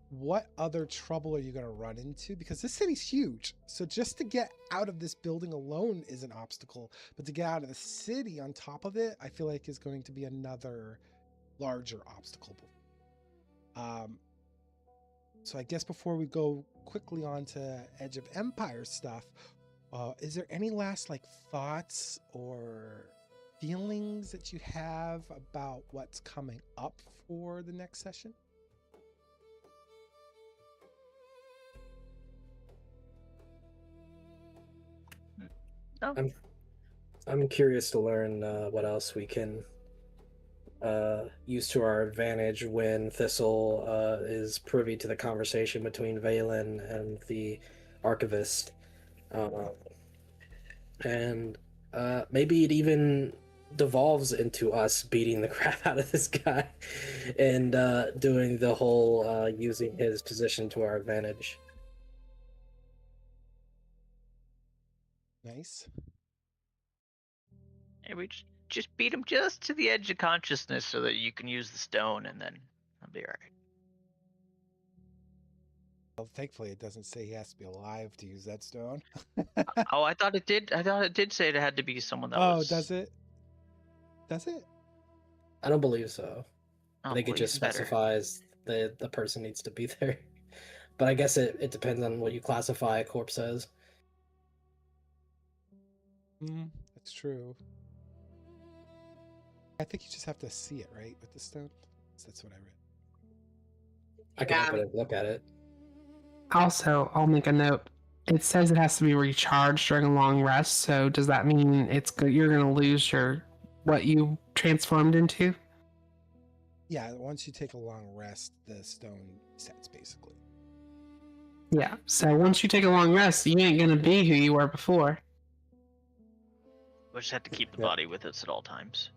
what other trouble are you going to run into? Because this city's huge. So just to get out of this building alone is an obstacle, but to get out of the city on top of it, I feel like is going to be another larger obstacle. So I guess before we go quickly on to Edge of Empire stuff, is there any last like thoughts or feelings that you have about what's coming up for the next session? No. I'm curious to learn what else we can use to our advantage when Thistle is privy to the conversation between Valen and the archivist, and maybe it even devolves into us beating the crap out of this guy and doing the whole using his position to our advantage. Nice. And we just beat him just to the edge of consciousness so that you can use the stone, and then I'll be all right. Well, thankfully, it doesn't say he has to be alive to use that stone. Oh, I thought it did. I thought it did say it had to be someone that Oh, was. does it? Does it? I don't believe so. Oh, I think it well, just even better. specifies the person needs to be there. But I guess it depends on what you classify a corpse as. That's true. I think you just have to see it, right, with the stone? So that's what I read. I can open it and look at it. Also, I'll make a note. It says it has to be recharged during a long rest. So does that mean you're going to lose what you transformed into? Yeah, once you take a long rest, the stone sets basically. Yeah. So once you take a long rest, you ain't going to be who you were before. We just have to keep the body with us at all times.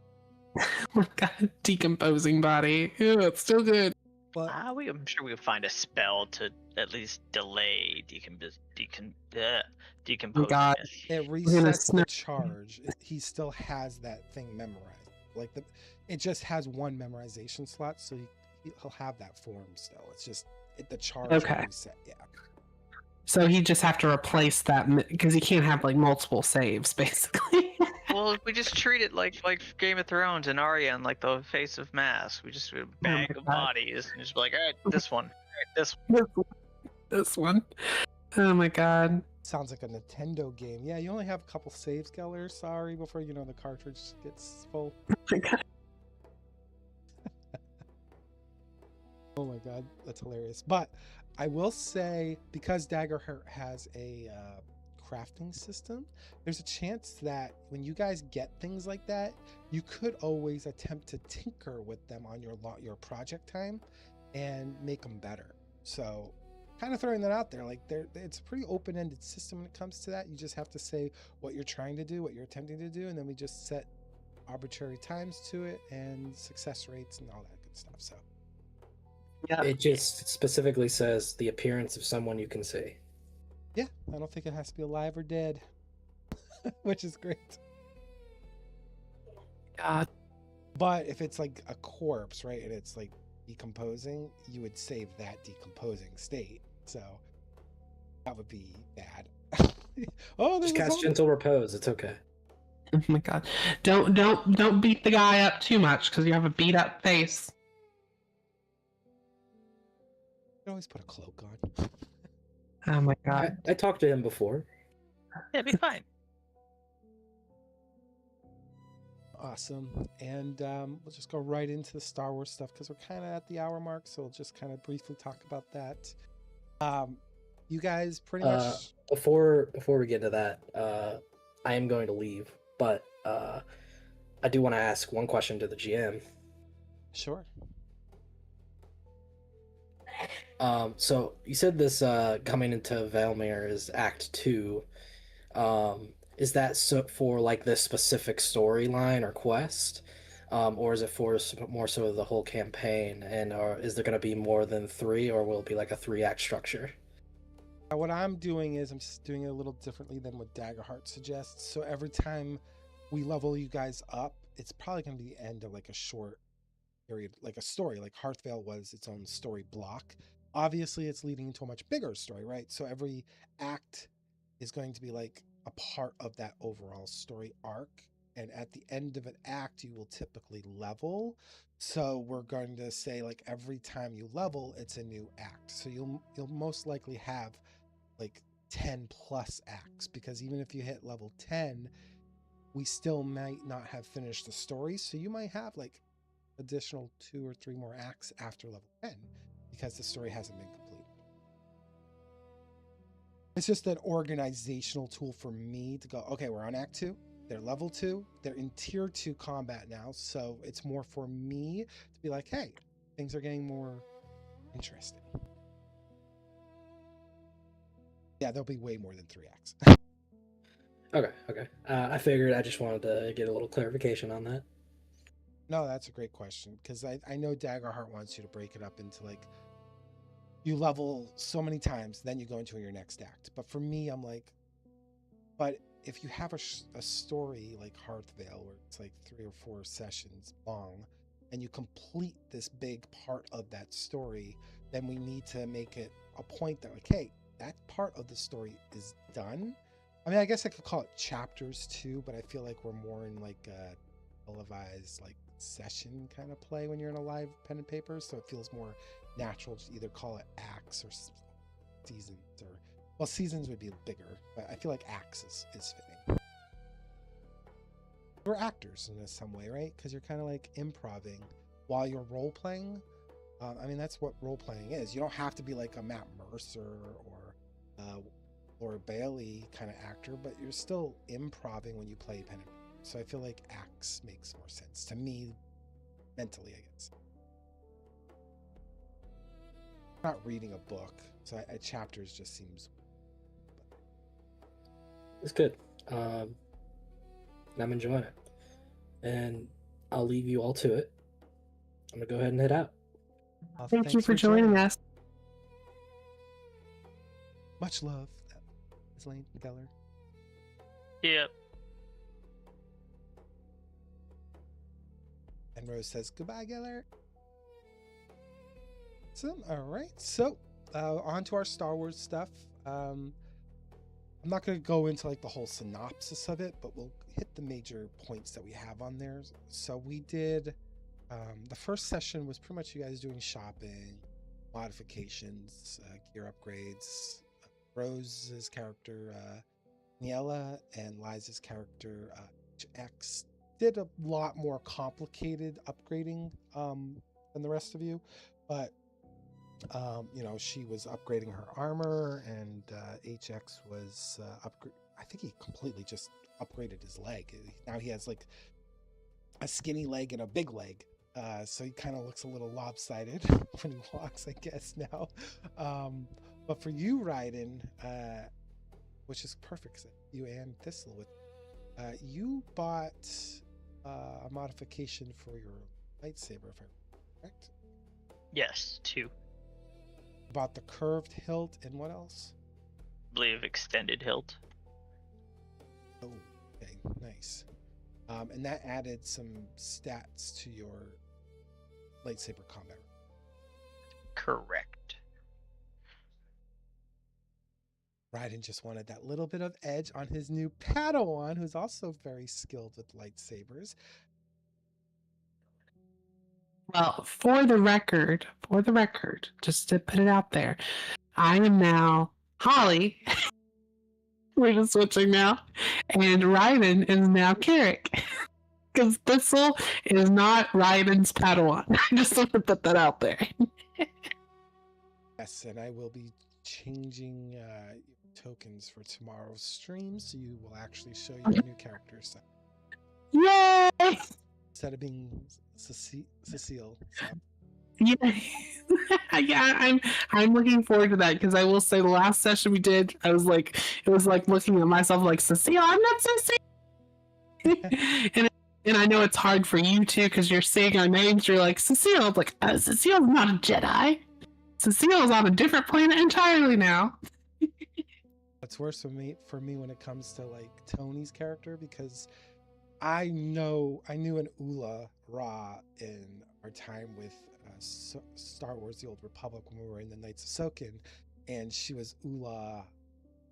Oh God, decomposing body. Ew, it's still good. But I'm sure we could find a spell to at least delay decomposing. God. it resets the charge. He still has that thing memorized. Like it just has one memorization slot, so he'll have that form still. It's just the charge will reset. Yeah. So he just have to replace that because he can't have like multiple saves, basically. Well, we just treat it like Game of Thrones and Arya and like the face of mass. We just a bag of bodies and just be like, all right, this one, this one. This one. Oh my God. Sounds like a Nintendo game. Yeah, you only have a couple saves, Geller. Sorry, before the cartridge gets full. Oh my God. Oh my god, that's hilarious. But I will say, because Daggerheart has a crafting system, there's a chance that when you guys get things like that, you could always attempt to tinker with them on your project time and make them better. So kind of throwing that out there, like it's a pretty open-ended system when it comes to that. You just have to say what you're trying to do, what you're attempting to do, and then we just set arbitrary times to it and success rates and all that good stuff. So Yeah. It just specifically says the appearance of someone you can see. yeah, I don't think it has to be alive or dead, which is great. God. But if it's like a corpse, right, and it's like decomposing, you would save that decomposing state. So that would be bad. Oh, there's Just a cast zombie. gentle repose. It's okay. Oh my god. Don't beat the guy up too much because you have a beat up face. You can always put a cloak on. Oh my god. I talked to him before. Yeah, it'd be fine. Awesome. And we'll just go right into the Star Wars stuff because we're kind of at the hour mark. So we'll just kind of briefly talk about that. You guys pretty much. Before we get to that, I am going to leave, but I do want to ask one question to the GM. Sure. So you said this coming into Valmere is Act 2. Is that for like this specific storyline or quest, or is it for more so the whole campaign? And or is there going to be more than 3, or will it be like a 3-act structure? What I'm doing is I'm just doing it a little differently than what Daggerheart suggests. So every time we level you guys up, it's probably going to be the end of like a short period, like a story. Like Hearthvale was its own story block. Obviously, it's leading into a much bigger story, right? So every act is going to be like a part of that overall story arc. And at the end of an act, you will typically level. So we're going to say like every time you level, it's a new act. So you'll most likely have like 10 plus acts, because even if you hit level 10, we still might not have finished the story. So you might have like additional 2 or 3 more acts after level 10 because the story hasn't been completed. It's just an organizational tool for me to go, okay, we're on Act 2. They're level 2. They're in tier 2 combat now. So it's more for me to be like, hey, things are getting more interesting. Yeah, there'll be way more than 3 acts. Okay. I figured. I just wanted to get a little clarification on that. No, that's a great question, because I know Daggerheart wants you to break it up into like, you level so many times, then you go into your next act. But for me, I'm like, but if you have a story like Hearthvale, where it's like 3 or 4 sessions long, and you complete this big part of that story, then we need to make it a point that like, hey, that part of the story is done. I mean, I guess I could call it chapters too, but I feel like we're more in like a televised like session kind of play when you're in a live pen and paper, so it feels more natural to either call it acts or seasons, or well, seasons would be bigger, but I feel like acts is fitting. We're actors in some way, right? Because you're kind of like improvising while you're role playing. I mean, that's what role playing is. You don't have to be like a Matt Mercer or Laura Bailey kind of actor, but you're still improvising when you play pen and paper. So I feel like acts makes more sense to me mentally, I guess. I'm not reading a book, so chapters just seems. It's good. I'm enjoying it, and I'll leave you all to it. I'm gonna go ahead and head out. Thank you for joining us. Much love, Lane Geller. Yep. And Rose says goodbye, Geller. So, all right. So, on to our Star Wars stuff. I'm not going to go into like the whole synopsis of it, but we'll hit the major points that we have on there. So we did, the first session was pretty much you guys doing shopping, modifications, gear upgrades. Rose's character, Niella, and Liza's character, X, did a lot more complicated upgrading than the rest of you, but She was upgrading her armor, and HX was I think he completely just upgraded his leg. Now he has like a skinny leg and a big leg. So he kind of looks a little lopsided when he walks, I guess, now. But for you, Raiden, which is perfect, you and Thistle, you bought a modification for your lightsaber, if I'm correct? Yes, 2. Bought the curved hilt and what else? I believe extended hilt. Oh, okay, nice. And that added some stats to your lightsaber combat. Correct. Raiden just wanted that little bit of edge on his new Padawan, who's also very skilled with lightsabers. Well, for the record, just to put it out there, I am now Holly. We're just switching now. And Raiden is now Carrick. Because Thistle is not Raiden's Padawan. I just want to put that out there. Yes, and I will be changing tokens for tomorrow's stream, so you will actually show your new characters. Yay! Instead of being Cecile. So. Yeah, yeah, I'm looking forward to that because I will say the last session we did, it was like looking at myself like, Cecile, I'm not Cecile. and I know it's hard for you too because you're saying our names. You're like Cecile. I'm like Cecile's not a Jedi. Cecile's on a different planet entirely now. It's worse for me when it comes to like Tony's character, because I knew an Ula Ra in our time with Star Wars: The Old Republic when we were in the Knights of Sokin, and she was Ula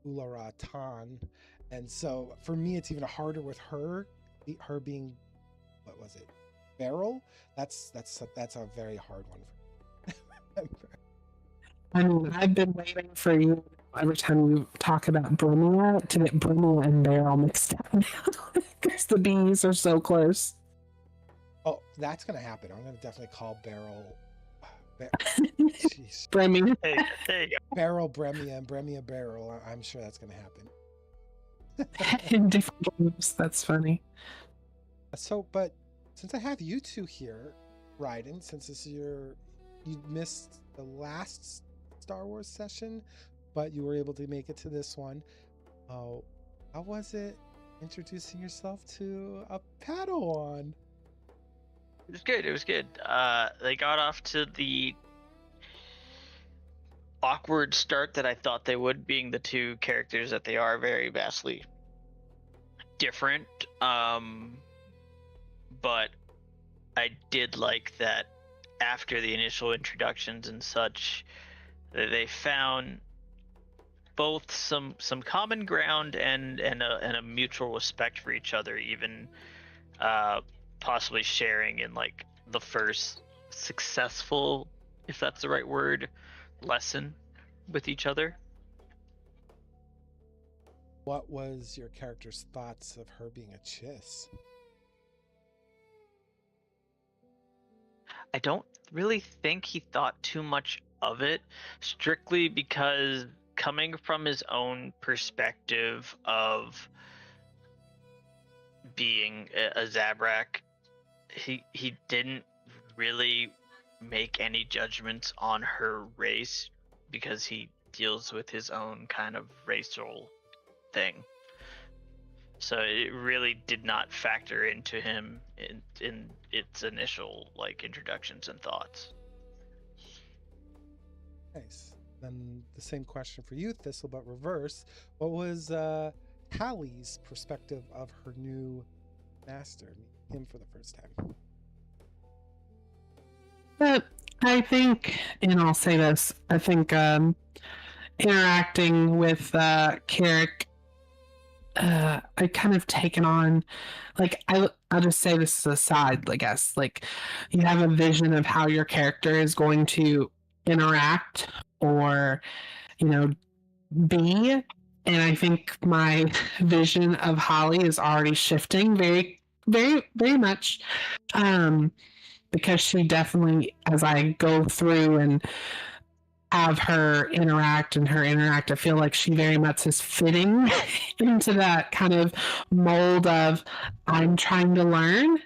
Ra Tan, and so for me it's even harder with her being, what was it, Beryl? That's a very hard one for me. I mean, I've been waiting for you every time we talk about Brumia to get Brumia and Beryl mixed up now because the B's are so close. Oh, that's gonna happen. I'm gonna definitely call Beryl. Brumia. Hey, there you go. Beryl Bremia and Bremia Beryl. I'm sure that's gonna happen. In different games. That's funny. So, but since I have you two here, Raiden, since this is you missed the last Star Wars session, but you were able to make it to this one. How was it introducing yourself to a Padawan? It was good. They got off to the awkward start that I thought they would, being the two characters that they are very vastly different. But I did like that after the initial introductions and such, they found both some common ground and a mutual respect for each other, even possibly sharing in like the first successful, if that's the right word, lesson with each other. What was your character's thoughts of her being a Chiss? I don't really think he thought too much of it, strictly because coming from his own perspective of being a Zabrak, he didn't really make any judgments on her race because he deals with his own kind of racial thing. So it really did not factor into him in its initial like introductions and thoughts. Nice. Then the same question for you, Thistle, but reverse. What was Hallie's perspective of her new master, him for the first time? But I think, and I'll say this, I think interacting with Carrick, I kind of taken on, like, I'll just say this as a side, I guess, like, you have a vision of how your character is going to interact or, be, and I think my vision of Holly is already shifting very, very, very much, because she definitely, as I go through and have her interact and her interact. I feel like she very much is fitting into that kind of mold of I'm trying to learn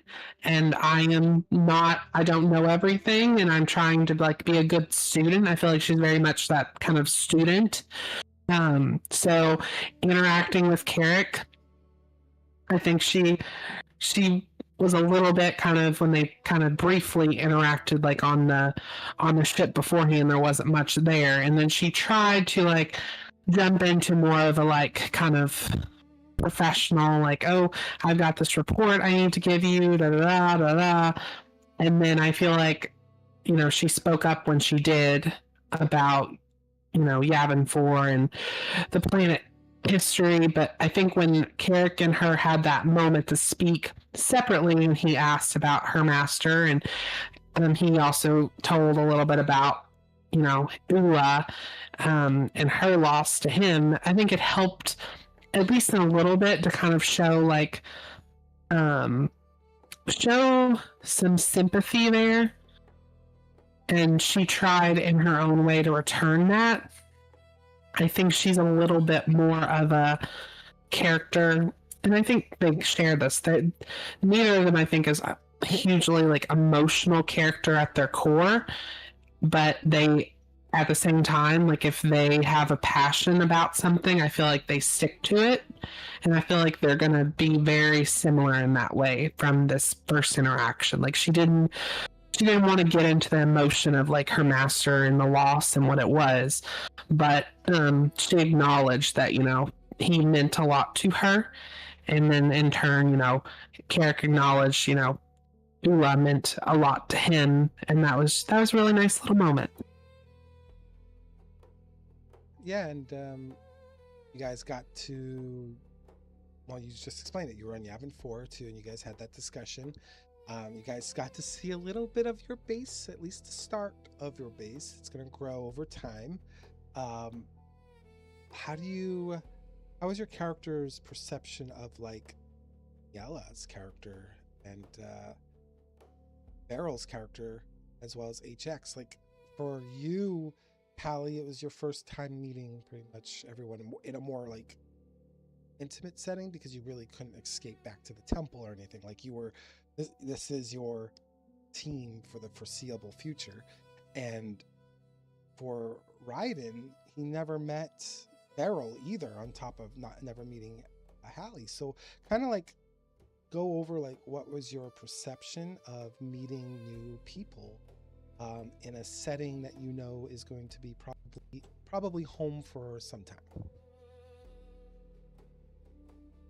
and I don't know everything and I'm trying to like be a good student. I feel like she's very much that kind of student. So interacting with Carrick, I think she was a little bit kind of when they kind of briefly interacted like on the ship beforehand, there wasn't much there, and then she tried to like jump into more of a like kind of professional like, oh, I've got this report I need to give you, da da da da da, and then I feel like, you know, she spoke up when she did about, you know, Yavin-4 and the planet history, but I think when Carrick and her had that moment to speak separately and he asked about her master and he also told a little bit about, you know, Ula and her loss to him, I think it helped at least in a little bit to kind of show like show some sympathy there, and she tried in her own way to return that. I think she's a little bit more of a character, and I think they share this, that neither of them I think is a hugely like emotional character at their core, but they at the same time, like if they have a passion about something, I feel like they stick to it, and I feel like they're gonna be very similar in that way from this first interaction. Like she didn't want to get into the emotion of like her master and the loss and what it was, but she acknowledged that, you know, he meant a lot to her, and then in turn, you know, Carrick acknowledged, you know, Ula meant a lot to him, and that was a really nice little moment. Yeah, and you guys got to, well, you just explained it. You were on Yavin-4 too, and you guys had that discussion. You guys got to see a little bit of your base, at least the start of your base. It's going to grow over time. How was your character's perception of like Yella's character and Beryl's character, as well as HX? Like for you, Pally, it was your first time meeting pretty much everyone in a more like intimate setting, because you really couldn't escape back to the temple or anything. Like you were, this is your team for the foreseeable future. And for Raiden, he never met Beryl either, on top of never meeting Hallie. So kind of like go over like what was your perception of meeting new people in a setting that you know is going to be probably home for some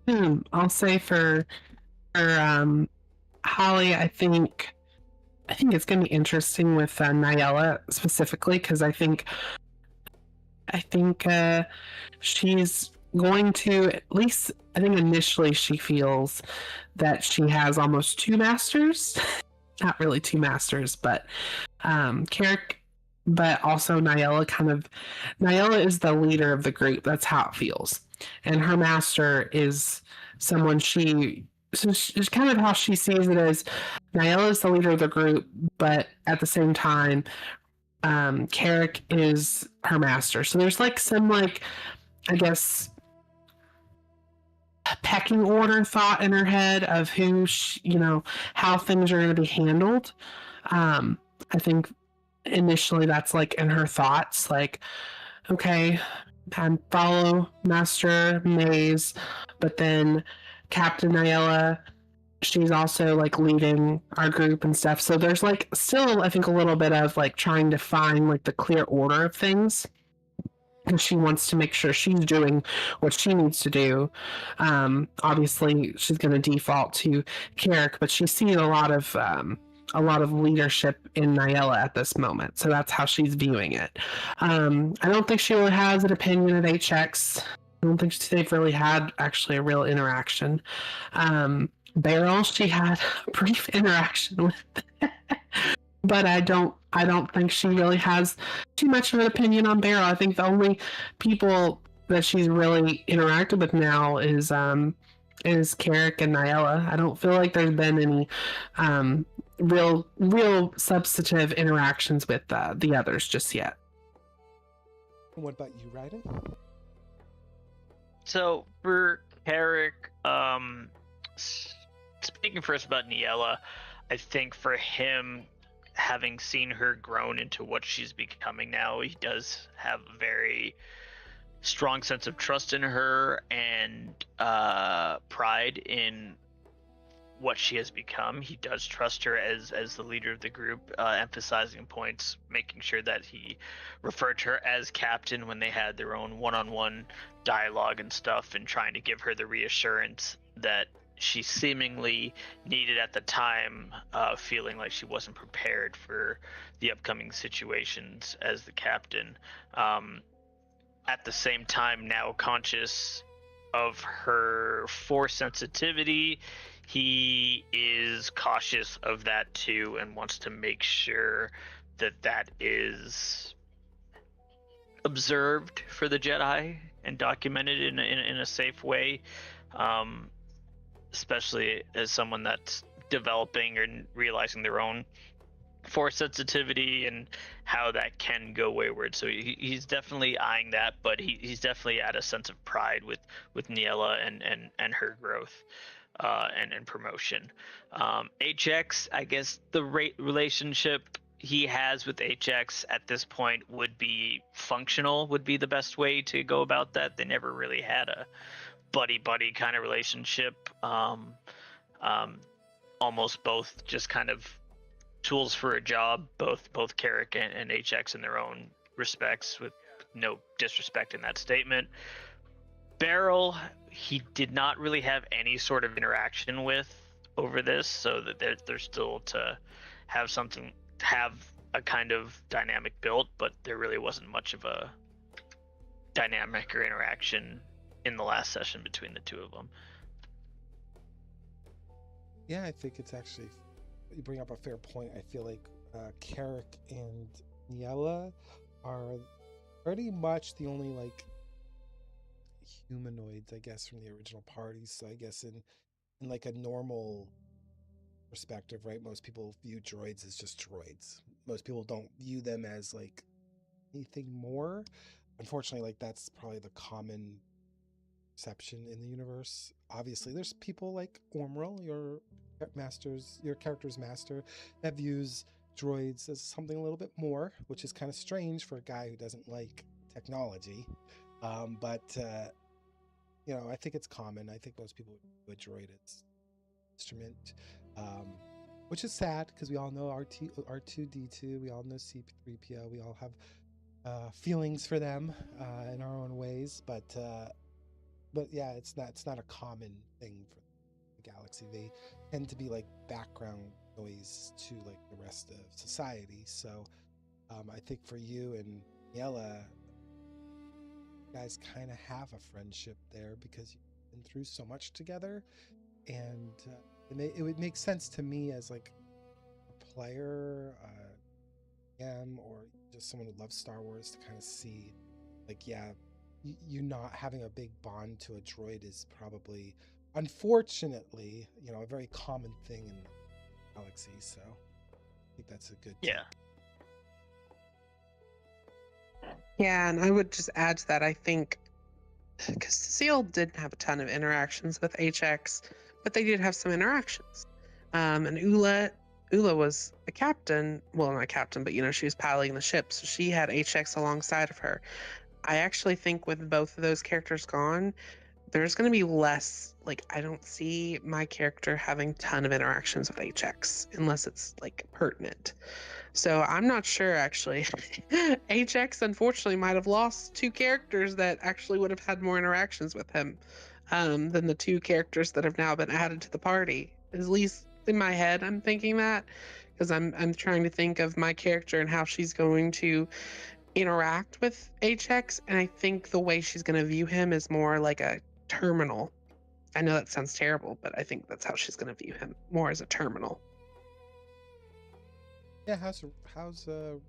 time. I'll say for Holly, I think it's going to be interesting with Nyella specifically, because I think she's going to, at least I think initially she feels that she has almost two masters. Not really two masters, but Carrick, but also Nyella is the leader of the group. That's how it feels. And her master is someone it's kind of how she sees it as Nyella is the leader of the group, but at the same time, Carrick is her master. So there's like some like, I guess, pecking order thought in her head of how things are going to be handled. I think initially that's like in her thoughts, like, okay, I follow Master Maze, but then Captain Nyella, she's also like leading our group and stuff. So there's like still, I think, a little bit of like trying to find like the clear order of things, because she wants to make sure she's doing what she needs to do. Obviously, she's going to default to Carrick, but she's seeing a lot of leadership in Nyella at this moment. So that's how she's viewing it. I don't think she really has an opinion of HX. I don't think they've really had actually a real interaction. Beryl, she had a brief interaction with, but I don't think she really has too much of an opinion on Beryl. I think the only people that she's really interacted with now is Carrick and Nyella. I don't feel like there's been any real substantive interactions with the others just yet. And what about you, Raiden? So for Carrick, speaking first about Niella, I think for him, having seen her grown into what she's becoming now, he does have a very strong sense of trust in her and pride in what she has become. He does trust her as the leader of the group, emphasizing points, making sure that he referred to her as captain when they had their own one-on-one dialogue and stuff, and trying to give her the reassurance that she seemingly needed at the time, feeling like she wasn't prepared for the upcoming situations as the captain. At the same time, now conscious of her force sensitivity, he is cautious of that too, and wants to make sure that that is observed for the Jedi and documented in a safe way, especially as someone that's developing and realizing their own force sensitivity and how that can go wayward. So he's definitely eyeing that, but he's definitely at a sense of pride with Niella and her growth and promotion. HX, I guess the relationship he has with HX at this point would be functional, would be the best way to go about that. They never really had a buddy kind of relationship. Almost both just kind of tools for a job, both Carrick and HX in their own respects, with no disrespect in that statement. Barrel, he did not really have any sort of interaction with over this, so that they're still to have a kind of dynamic built, but there really wasn't much of a dynamic or interaction in the last session between the two of them. Yeah, I think it's actually, you bring up a fair point. I feel like Carrick and Niella are pretty much the only like humanoids, I guess, from the original parties. So I guess in like a normal perspective, right, most people view droids as just droids. Most people don't view them as like anything more. Unfortunately, like that's probably the common perception in the universe. Obviously, there's people like Ormrel, your character's master, that views droids as something a little bit more, which is kind of strange for a guy who doesn't like technology. But I think it's common. I think most people would view a droid as instrument, which is sad because we all know R2D2, we all know C3PO, we all have feelings for them in our own ways, but yeah, it's not a common thing for the galaxy. They tend to be like background noise to like the rest of society. So I think for you and Niella, you guys kind of have a friendship there because you've been through so much together, and it would make sense to me as like a player, or just someone who loves Star Wars, to kind of see like, yeah, you not having a big bond to a droid is probably, unfortunately, a very common thing in the galaxy. So I think that's a good Yeah. Yeah, and I would just add to that, I think, because Seal didn't have a ton of interactions with HX, but they did have some interactions. And Ula was a captain, well, not a captain, but she was piloting the ship, so she had HX alongside of her. I actually think with both of those characters gone, there's going to be less, like, I don't see my character having a ton of interactions with HX unless it's like pertinent. So I'm not sure, actually. HX unfortunately might have lost two characters that actually would have had more interactions with him than the two characters that have now been added to the party. At least in my head, I'm thinking that, because I'm trying to think of my character and how she's going to interact with HX, and I think the way she's going to view him is more like a terminal. I know that sounds terrible, but I think that's how she's going to view him, more as a terminal. Yeah, how's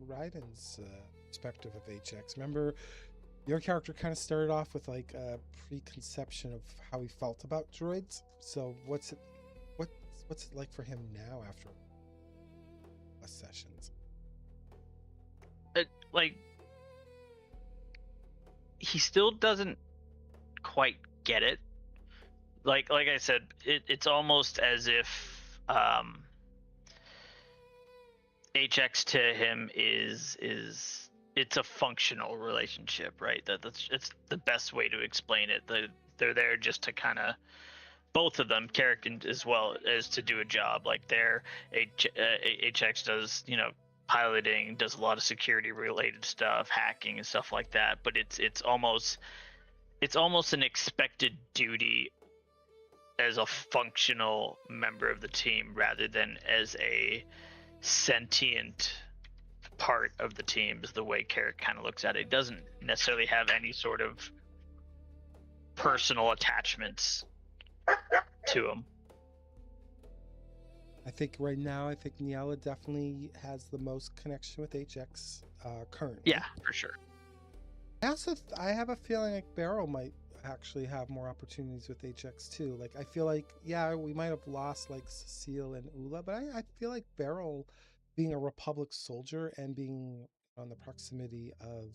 Raiden's perspective of HX? Remember, your character kind of started off with like a preconception of how he felt about droids. So what's it like for him now after sessions? Like, he still doesn't quite get it. Like I said, it's almost as if HX to him is it's a functional relationship, right? That's it's the best way to explain it. They're there just to kind of, both of them, Carrick as well as to do a job. Like HX does, piloting, does a lot of security related stuff, hacking and stuff like that. But it's almost an expected duty as a functional member of the team rather than as a sentient part of the team, is the way Carrick kind of looks at it. It doesn't necessarily have any sort of personal attachments to him. I think right now, Niala definitely has the most connection with HX currently. Yeah, for sure. I have a feeling like Beryl might actually have more opportunities with HX too. Like I feel like, yeah, we might have lost like Cecile and Ula, but I feel like Beryl, being a Republic soldier and being on the proximity of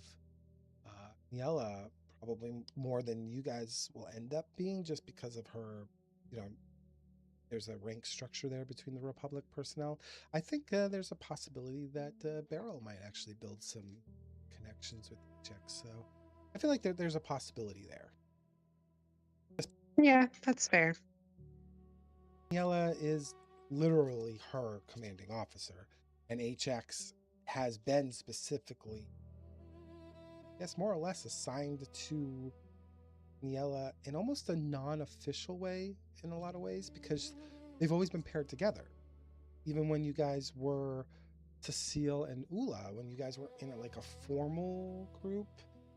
Niella, probably more than you guys will end up being, just because of her, there's a rank structure there between the Republic personnel. I think there's a possibility that Beryl might actually build some connections with HX. So I feel like there's a possibility there. Yeah, that's fair. Niella is literally her commanding officer, and HX has been specifically, I guess, more or less assigned to Niella in almost a non-official way in a lot of ways, because they've always been paired together. Even when you guys were Cecile and Ula, when you guys were in like a formal group,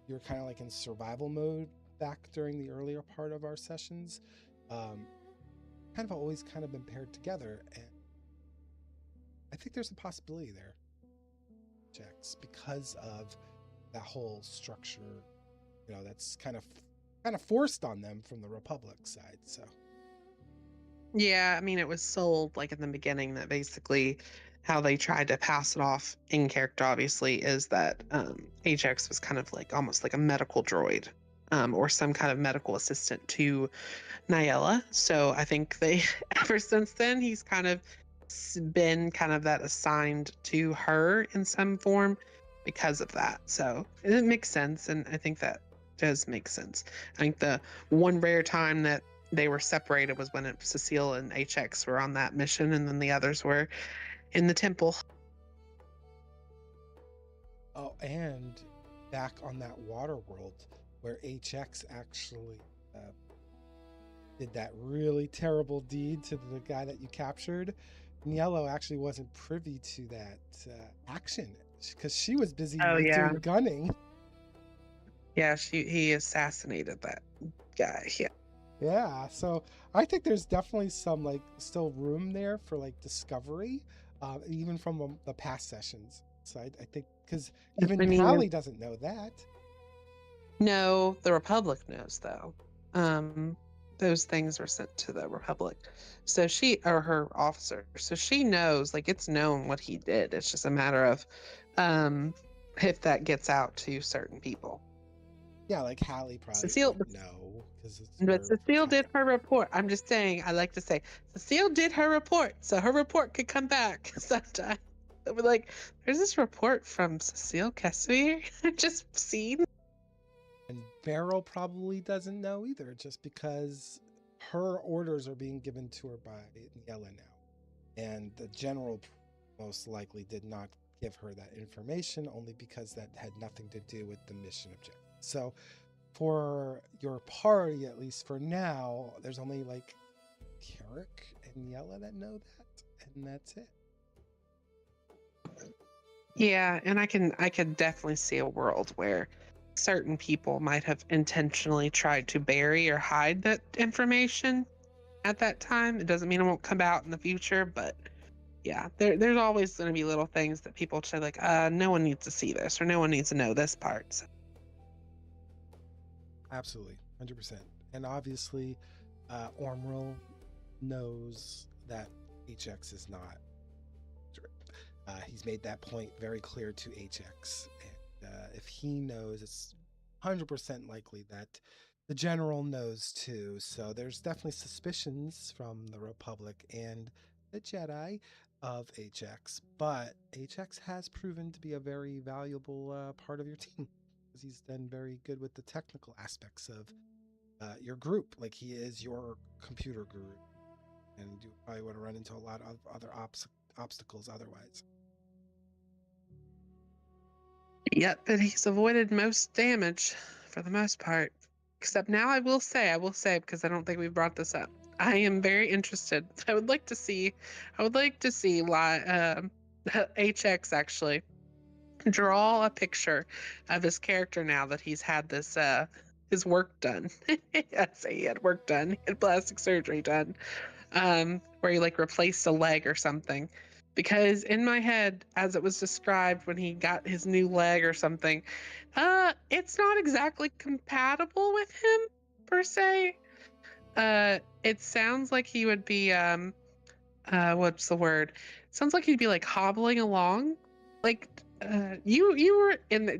you were kind of like in survival mode back during the earlier part of our sessions. Kind of always kind of been paired together, and I think there's a possibility there, Jax, because of that whole structure, that's kind of forced on them from the Republic side. So Yeah, I mean, it was sold like in the beginning that basically how they tried to pass it off in character, obviously, is that HX was kind of like almost like a medical droid, or some kind of medical assistant to Niella. So I think they, ever since then, he's kind of been kind of that assigned to her in some form because of that. So it makes sense. And I think that does make sense. I think the one rare time that they were separated was when Cecile and HX were on that mission, and then the others were in the temple. Oh, and back on that water world where HX actually did that really terrible deed to the guy that you captured, Niello actually wasn't privy to that action because she was busy doing gunning. Yeah, he assassinated that guy. Yeah. Yeah, so I think there's definitely some like still room there for like discovery, even from the past sessions. So I think because even Hallie doesn't know that. No, the Republic knows though. Those things were sent to the Republic, so she, or her officer, so she knows. Like, it's known what he did. It's just a matter of if that gets out to certain people. Yeah, like Hallie probably Cecile, no, but Cecile did her report. I'm just saying. I like to say Cecile did her report, so her report could come back sometime. We're like, there's this report from Cecile Cassier I just seen. And Beryl probably doesn't know either, just because her orders are being given to her by Niella now, and the general most likely did not give her that information, only because that had nothing to do with the mission objective. So for your party, at least for now, there's only like Carrick and Niella that know that, and that's it. Yeah, and I can definitely see a world where certain people might have intentionally tried to bury or hide that information at that time. It doesn't mean it won't come out in the future, but yeah, there's always going to be little things that people say like, no one needs to see this, or no one needs to know this part. So. Absolutely, 100%. And obviously, Ormril knows that HX is not. He's made that point very clear to HX. And if he knows, it's 100% likely that the general knows too. So there's definitely suspicions from the Republic and the Jedi of HX, but HX has proven to be a very valuable part of your team because he's done very good with the technical aspects of your group. Like he is your computer guru, and you probably would have run into a lot of other obstacles otherwise. Yep, but he's avoided most damage for the most part. Except now I will say, because I don't think we've brought this up. I am very interested. I would like to see HX actually draw a picture of his character now that he's had this his work done. I'd say he had work done. He had plastic surgery done. Where he like replaced a leg or something. Because in my head, as it was described when he got his new leg or something, it's not exactly compatible with him per se. It sounds like he would be what's the word? It sounds like he'd be like hobbling along. Like you were in the,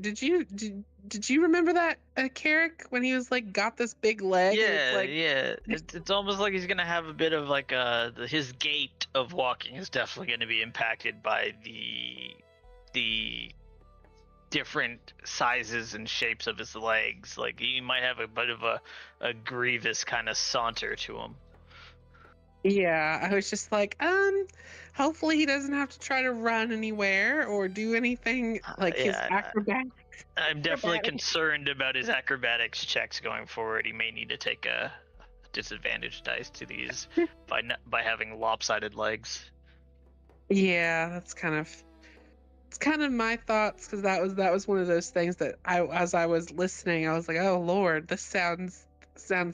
did you remember that Carrick when he was like got this big leg? And it's Yeah, like, yeah. It's almost like he's gonna have a bit of like his gait of walking is definitely gonna be impacted by the different sizes and shapes of his legs. Like he might have a bit of a grievous kind of saunter to him. yeah, I was just like, hopefully he doesn't have to try to run anywhere or do anything like his Yeah, acrobat. I'm definitely acrobatics. concerned about his acrobatics checks going forward. He may need to take a disadvantage dice to these by having lopsided legs. Yeah, it's kind of my thoughts because that was one of those things that as I was listening, I was like, oh Lord, this sounds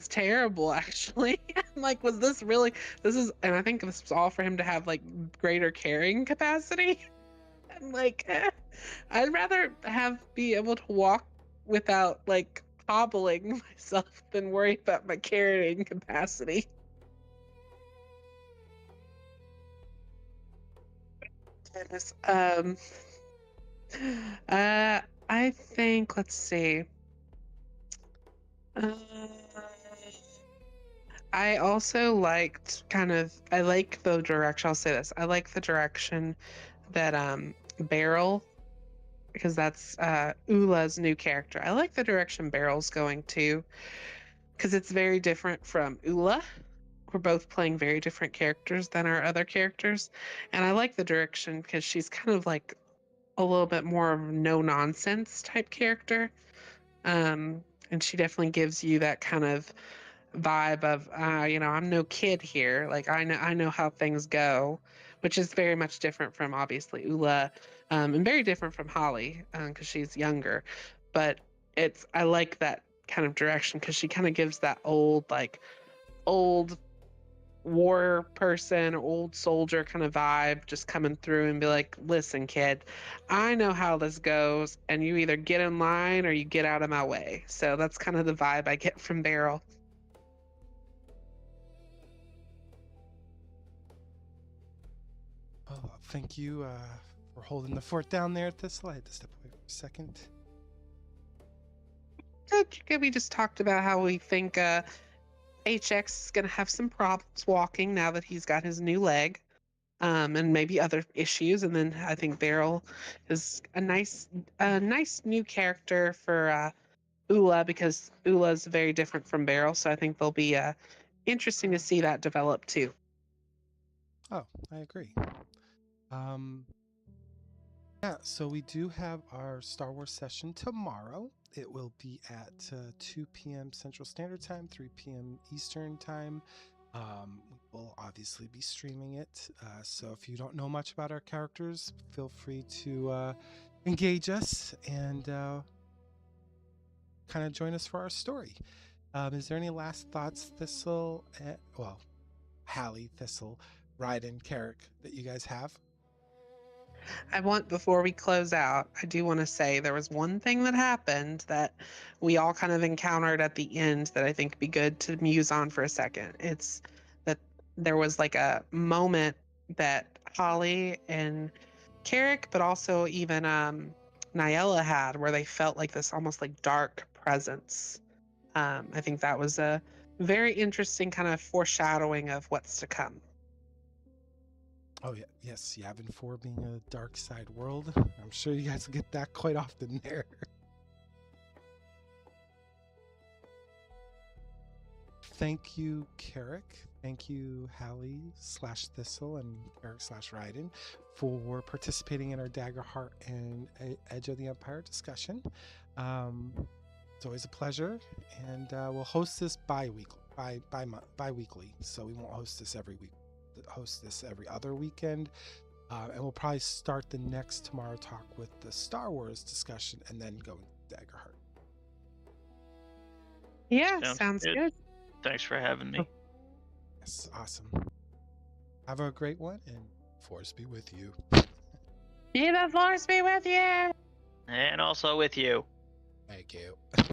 terrible actually. I'm like, was this really and I think this was all for him to have like greater carrying capacity. I'm like, I'd rather be able to walk without like hobbling myself than worry about my carrying capacity. Goodness. I think, let's see. I also I like the direction, I'll say this. I like the direction that Beryl, because that's Ula's new character. I like the direction Beryl's going to, because it's very different from Ula. We're both playing very different characters than our other characters. And I like the direction because she's kind of like a little bit more of a no nonsense type character. And she definitely gives you that kind of vibe of I'm no kid here. Like I know how things go, which is very much different from obviously Ula, and very different from Holly because she's younger. But I like that kind of direction because she kind of gives that old war person, old soldier kind of vibe, just coming through and be like, listen, kid, I know how this goes, and you either get in line or you get out of my way. So that's kind of the vibe I get from Beryl. Oh, thank you for holding the fort down there at this. I had to step away for a second. Good. We just talked about how we think HX is going to have some problems walking now that he's got his new leg, and maybe other issues. And then I think Beryl is a nice new character for Ula because Ula is very different from Beryl. So I think they'll be interesting to see that develop too. Oh, I agree. Yeah, so we do have our Star Wars session tomorrow. It will be at 2 p.m. Central Standard Time, 3 p.m. Eastern Time. We will obviously be streaming it. So if you don't know much about our characters, feel free to engage us and kind of join us for our story. Is there any last thoughts, Thistle? Hallie, Thistle, Ryden, Carrick, that you guys have? Before we close out, I do want to say there was one thing that happened that we all kind of encountered at the end that I think would be good to muse on for a second. It's that there was like a moment that Holly and Carrick, but also even Nyella had where they felt like this almost like dark presence. I think that was a very interesting kind of foreshadowing of what's to come. Oh yeah, yes, Yavin-4 being a dark side world. I'm sure you guys get that quite often there. Thank you, Carrick. Thank you, Hallie/Thistle and Carrick/Ryden for participating in our Daggerheart and Edge of the Empire discussion. It's always a pleasure, and we'll host this bi-weekly, so we won't host this every week. Host this every other weekend, and we'll probably start the next Tomorrow Talk with the Star Wars discussion, and then go into Daggerheart. Yeah, sounds good. Thanks for having me. Yes, awesome. Have a great one, and Force be with you. May the Force be with you. And also with you. Thank you.